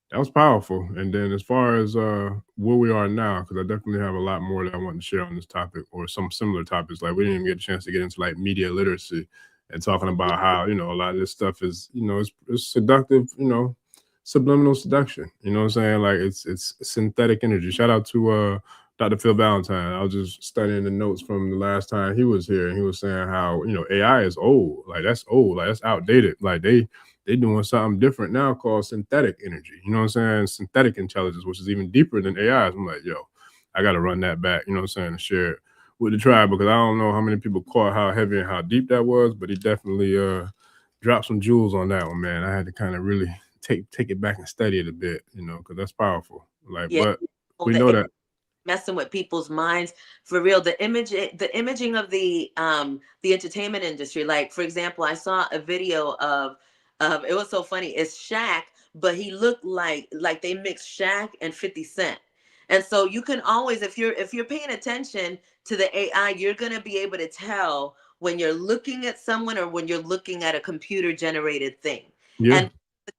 that was powerful. And then as far as where we are now, because I definitely have a lot more that I want to share on this topic or some similar topics. Like we didn't even get a chance to get into like media literacy and talking about how, a lot of this stuff is, it's seductive, subliminal seduction. You know what I'm saying? Like it's synthetic energy. Shout out to Dr. Phil Valentine. I was just studying the notes from the last time he was here, and he was saying how, AI is old. Like that's old. Like that's outdated. Like they doing something different now called synthetic energy. You know what I'm saying? Synthetic intelligence, which is even deeper than AI. I'm like, yo, I got to run that back, you know what I'm saying, and share it with the tribe, because I don't know how many people caught how heavy and how deep that was, but he definitely dropped some jewels on that one, man. I had to kind of really take it back and study it a bit, because that's powerful. Like, yeah, but we know that messing with people's minds for real. The imaging of the entertainment industry. Like, for example, I saw a video of it was so funny. It's Shaq, but he looked like they mixed Shaq and 50 Cent. And so you can always, if you're paying attention to the AI, you're gonna be able to tell when you're looking at someone or when you're looking at a computer generated thing. Yeah. And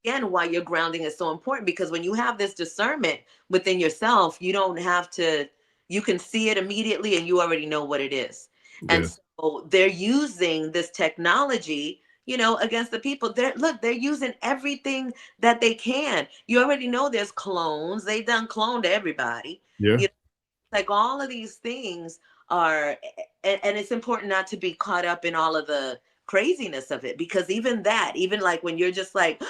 again, why your grounding is so important, because when you have this discernment within yourself, you don't have to, you can see it immediately and you already know what it is. And Yeah. so they're using this technology, against the people. They're using everything that they can. You already know there's clones. They done cloned everybody. Yeah. Like all of these things are, and it's important not to be caught up in all of the craziness of it, because even like when you're just like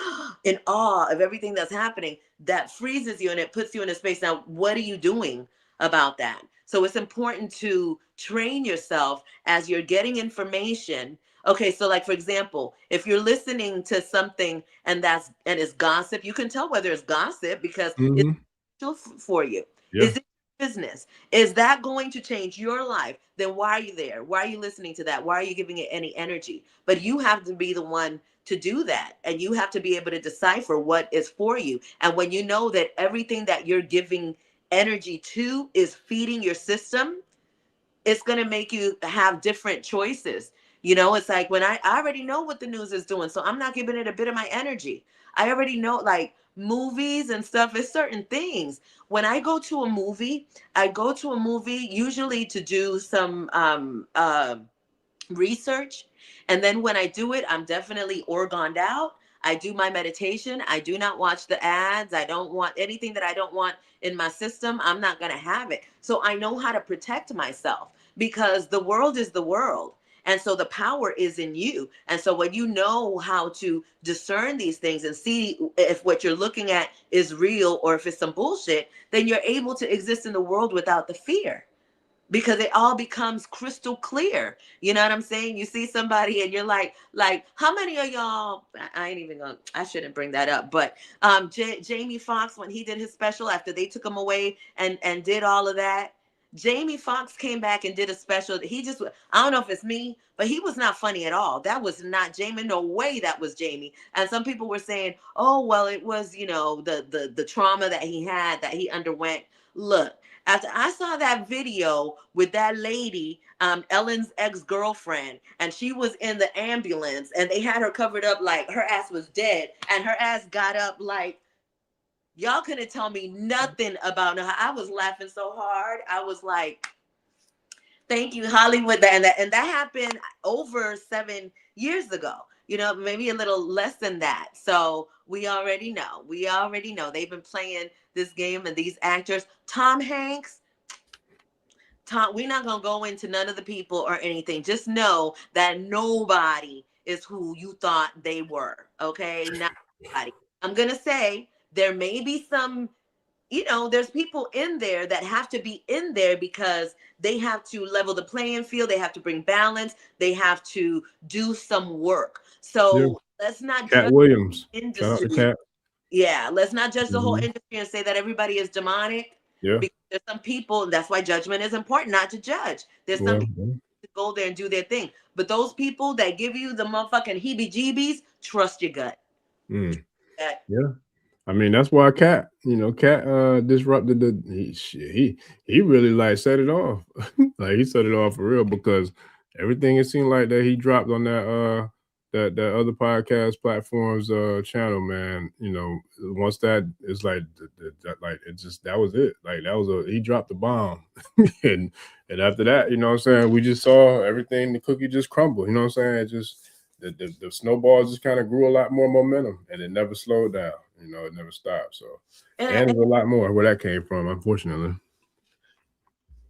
in awe of everything that's happening, that freezes you and it puts you in a space. Now what are you doing about that? So it's important to train yourself as you're getting information. Okay, so like for example, if you're listening to something and it's gossip, you can tell whether it's gossip because it's Mm-hmm. for you. Yeah. Is it business? Is that going to change your life? Then why are you there? Why are you listening to that? Why are you giving it any energy? But you have to be the one to do that. And you have to be able to decipher what is for you. And when you know that everything that you're giving energy to is feeding your system, it's going to make you have different choices. It's like when I already know what the news is doing, so I'm not giving it a bit of my energy. I already know, like movies and stuff, is certain things. When I go to a movie, I go to a movie usually to do some research. And then when I do it, I'm definitely organed out. I do my meditation. I do not watch the ads. I don't want anything that I don't want in my system. I'm not going to have it. So I know how to protect myself, because the world is the world. And so the power is in you. And so when you know how to discern these things and see if what you're looking at is real or if it's some bullshit, then you're able to exist in the world without the fear, because it all becomes crystal clear. You know what I'm saying? You see somebody and you're like, how many of y'all, I ain't even gonna, I shouldn't bring that up, but Jamie Foxx, when he did his special after they took him away and did all of that, Jamie Foxx came back and did a special. He just, I don't know if it's me, but he was not funny at all. That was not Jamie. No way that was Jamie. And some people were saying, oh, well, it was, the trauma that he had, that he underwent. Look, after I saw that video with that lady, Ellen's ex-girlfriend, and she was in the ambulance and they had her covered up like her ass was dead, and her ass got up like, y'all couldn't tell me nothing about her. I was laughing so hard. I was like, thank you, Hollywood. And that happened over 7 years ago. Maybe a little less than that. So we already know. They've been playing this game, and these actors, Tom Hanks. We're not gonna go into none of the people or anything. Just know that nobody is who you thought they were. Okay, not nobody. I'm gonna say there may be some, there's people in there that have to be in there because they have to level the playing field. They have to bring balance. They have to do some work. Yeah. So let's not Cat judge Williams. the Shout out to industry. Cat. Yeah, let's not judge the whole Mm-hmm. industry and say that everybody is demonic, Yeah. because there's some people, that's why judgment is important, not to judge. There's some Well, people to go there and do their thing. But those people that give you the motherfucking heebie-jeebies, trust your gut. yeah. I mean, that's why Cat, Cat disrupted he really like set it off. Like he set it off for real, because everything it seemed like that he dropped on that other podcast platforms channel, man. Once that is like like it just, that was it. Like that was he dropped the bomb. and after that, what I'm saying, we just saw everything, the cookie just crumble, you know what I'm saying? It just the snowballs just kind of grew a lot more momentum, and it never slowed down. It never stopped. So, and there's a lot more where that came from, unfortunately.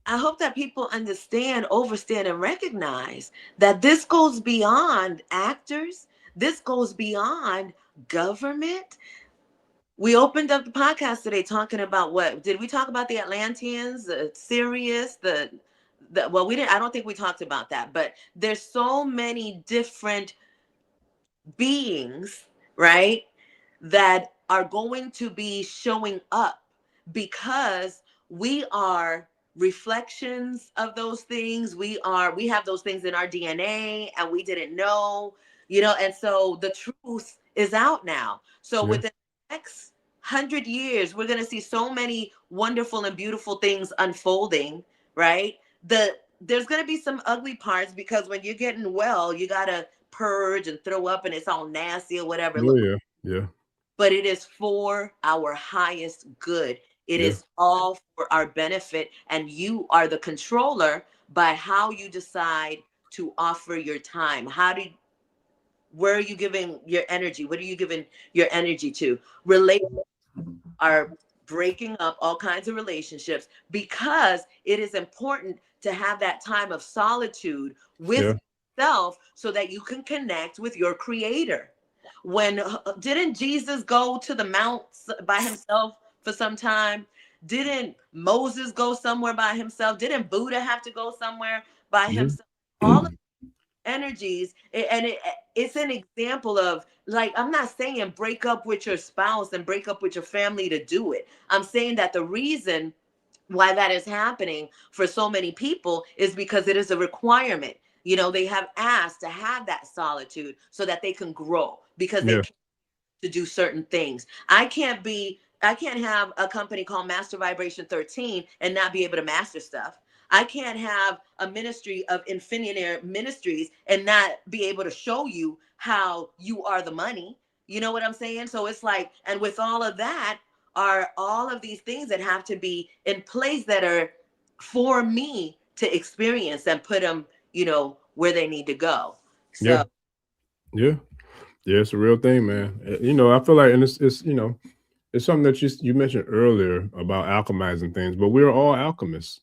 I hope that people overstand, and recognize that this goes beyond actors. This goes beyond government. We opened up the podcast today talking about, what did we talk about? The Atlanteans, the Sirius, well, we didn't. I don't think we talked about that. But there's so many different beings, right, that are going to be showing up, because we are reflections of those things. We have those things in our DNA, and we didn't know, and so the truth is out now. So Yeah. within the next 100 years, we're going to see so many wonderful and beautiful things unfolding, right? There's going to be some ugly parts, because when you're getting well, you got to purge and throw up and it's all nasty or whatever. Oh Look, yeah. Yeah. but it is for our highest good. It is all for our benefit, and you are the controller by how you decide to offer your time. Where are you giving your energy? What are you giving your energy to? Relationships are breaking up all kinds of relationships because it is important to have that time of solitude with yourself so that you can connect with your creator. When didn't Jesus go to the mount by himself for some time? Didn't Moses go somewhere by himself? Didn't Buddha have to go somewhere by himself? All of energies, and it's an example of, like, I'm not saying break up with your spouse and break up with your family to do it. I'm saying that the reason why that is happening for so many people is because it is a requirement. You know, they have asked to have that solitude so that they can grow, because they can't to do certain things. I can't have a company called Master Vibration 13 and not be able to master stuff. I can't have a ministry of Infinite Ministries and not be able to show you how you are the money. You know what I'm saying? So it's like, and with all of that are all of these things that have to be in place that are for me to experience and put them, you know, where they need to go. So yeah, it's a real thing, man. You know, I feel like, and it's you know, it's something that you mentioned earlier about alchemizing things, but we're all alchemists.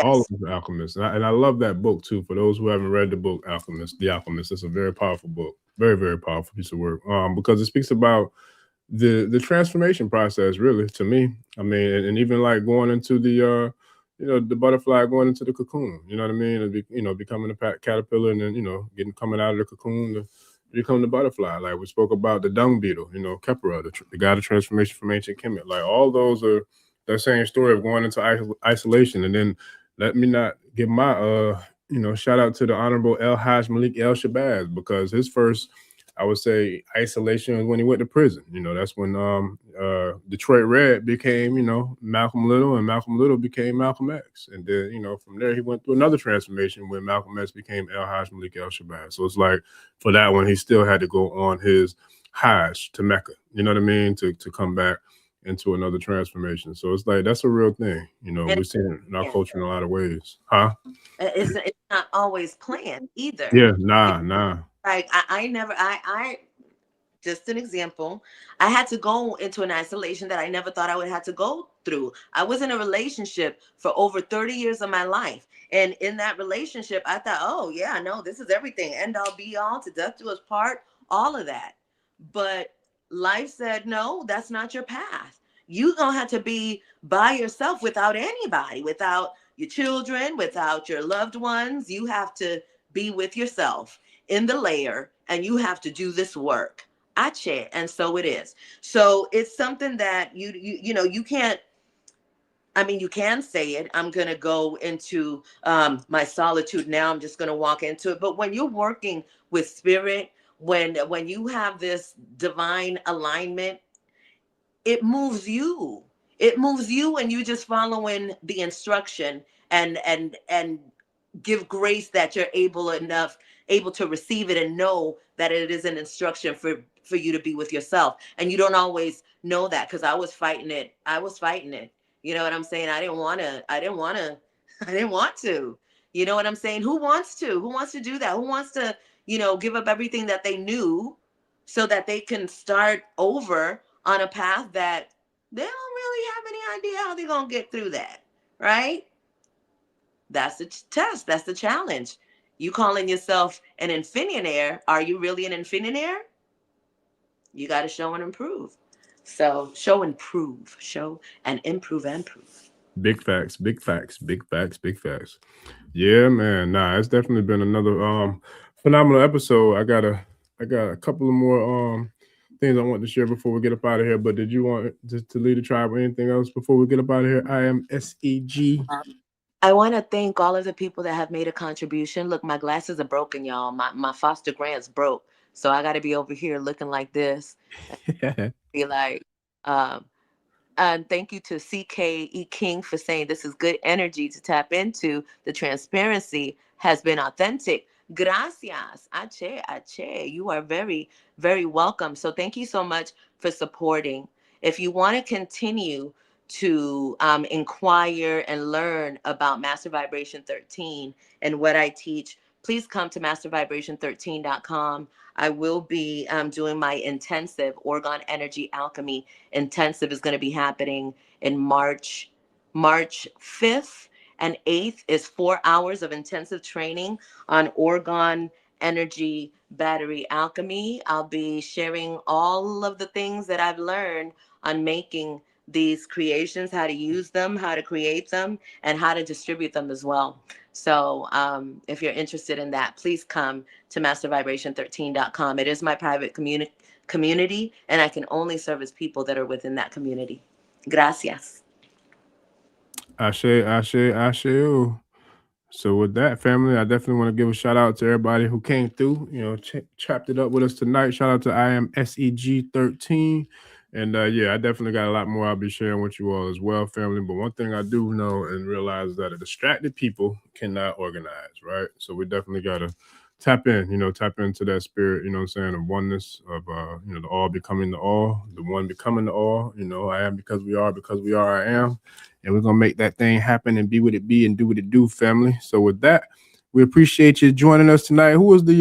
All of us are alchemists. And I love that book too. For those who haven't read the book, The Alchemist, it's a very powerful book. Very, very powerful piece of work. Because it speaks about the transformation process, really, to me. I mean, and even like going into the you know, the butterfly going into the cocoon, you know what I mean? And you know, becoming a caterpillar, and then, you know, coming out of the cocoon to become the butterfly. Like we spoke about the dung beetle, you know, Kepra, the god of transformation from ancient Kemet. Like all those are that same story of going into isolation. And then let me not give my you know, shout out to the Honorable El Haj Malik El Shabazz, because his first, I would say, isolation was when he went to prison. You know, that's when Detroit Red became, you know, Malcolm Little, and Malcolm Little became Malcolm X. And then, you know, from there he went through another transformation when Malcolm X became El Haj Malik El Shabazz. So it's like, for that one, he still had to go on his Hajj to Mecca, you know what I mean, to come back into another transformation. So it's like, that's a real thing. You know, we've seen it in our culture in a lot of ways. It's not always planned either. Yeah, nah. Like I just an example, I had to go into an isolation that I never thought I would have to go through. I was in a relationship for over 30 years of my life. And in that relationship, I thought, oh yeah, no, this is everything. End all be all, to death do us part, all of that. But life said, no, that's not your path. You're gonna have to be by yourself without anybody, without your children, without your loved ones. You have to be with yourself in the layer, and you have to do this work. Ache, and so it is. So it's something that you know, you can't, I mean, you can say it, I'm going to go into my solitude now, I'm just going to walk into it. But when you're working with spirit, when you have this divine alignment, it moves you. It moves you, and you just following the instruction, and give grace that you're able to receive it and know that it is an instruction for you to be with yourself. And you don't always know that, because I was fighting it. You know what I'm saying? I didn't want to. You know what I'm saying? Who wants to do that? Who wants to, you know, give up everything that they knew so that they can start over on a path that they don't really have any idea how they're going to get through that, right? That's the test. That's the challenge. You calling yourself an infinionaire. Are you really an infinionaire? You got to show and improve. So show and prove. Show and improve and prove. Big facts, big facts, big facts, big facts. Yeah, man. Nah, it's definitely been another phenomenal episode. I got a couple of more things I want to share before we get up out of here. But did you want to lead the tribe or anything else before we get up out of here? I am SEG. I want to thank all of the people that have made a contribution. Look, my glasses are broken, y'all. My foster grant's broke. So I got to be over here looking like this. Be like, and thank you to CKE King for saying this is good energy to tap into. The transparency has been authentic. Gracias. Ache. You are very, very welcome. So thank you so much for supporting. If you want to continue to inquire and learn about Master Vibration 13 and what I teach, please come to mastervibration13.com. I will be doing my intensive Orgone Energy Alchemy intensive is going to be happening in March 5th and 8th is 4 hours of intensive training on Orgone Energy Battery Alchemy. I'll be sharing all of the things that I've learned on making these creations, how to use them, how to create them, and how to distribute them as well. So if you're interested in that, please come to mastervibration13.com. It is my private community, and I can only service people that are within that community. Gracias. Ashe. So with that, family, I definitely want to give a shout out to everybody who came through, chopped it up with us tonight. Shout out to I am SEG 13. And yeah, I definitely got a lot more I'll be sharing with you all as well, family. But one thing I do know and realize is that a distracted people cannot organize, right? So we definitely got to tap into that spirit, of oneness, of, the all becoming the all, the one becoming the all, I am because we are, I am. And we're going to make that thing happen and be what it be and do what it do, family. So with that, we appreciate you joining us tonight. Who was the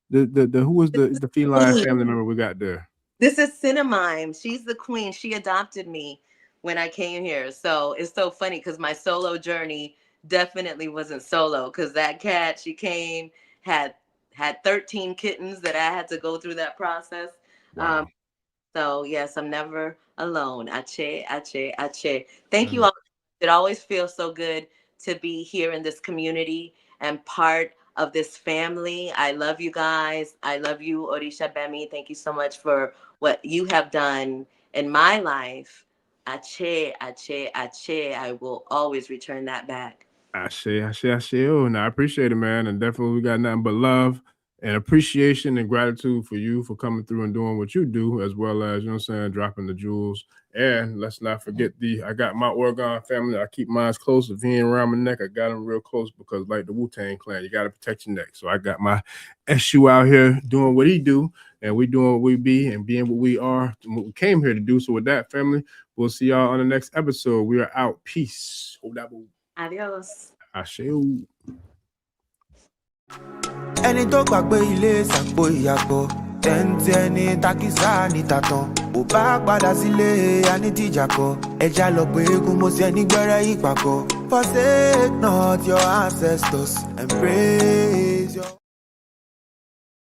who was the feline family member we got there? This is Cinnamime. She's the queen. She adopted me when I came here. So it's so funny because my solo journey definitely wasn't solo because that cat, she came, had 13 kittens that I had to go through that process. Wow. So yes, I'm never alone. Ache. Thank you all. It always feels so good to be here in this community and part of this family. I love you guys. I love you, Orisha Bemi. Thank you so much for what you have done in my life. Ache. I will always return that back. Ashe. Oh, no, I appreciate it, man. And definitely we got nothing but love and appreciation and gratitude for you for coming through and doing what you do, as well as, dropping the jewels. And let's not forget I got my Orgone family. I keep mine close. If he ain't around my neck, I got him real close because like the Wu-Tang Clan, you got to protect your neck. So I got my SU out here doing what he do, and we doing what we be and being what we are, what we came here to do. So with that, family, we'll see y'all on the next episode. We are out. Peace. Adios. Ashe. Ẹni tó gbàgbé ilé ṣàpò ìyàgbọ́ tẹ́ǹtì ẹni takísà ní tàtàn bó bá padà sílé anítìjà kọ ẹja lọ pé eégún mo ṣe ní gbẹ́rẹ́ ìpàkọ́ forsake not your ancestors and praise your.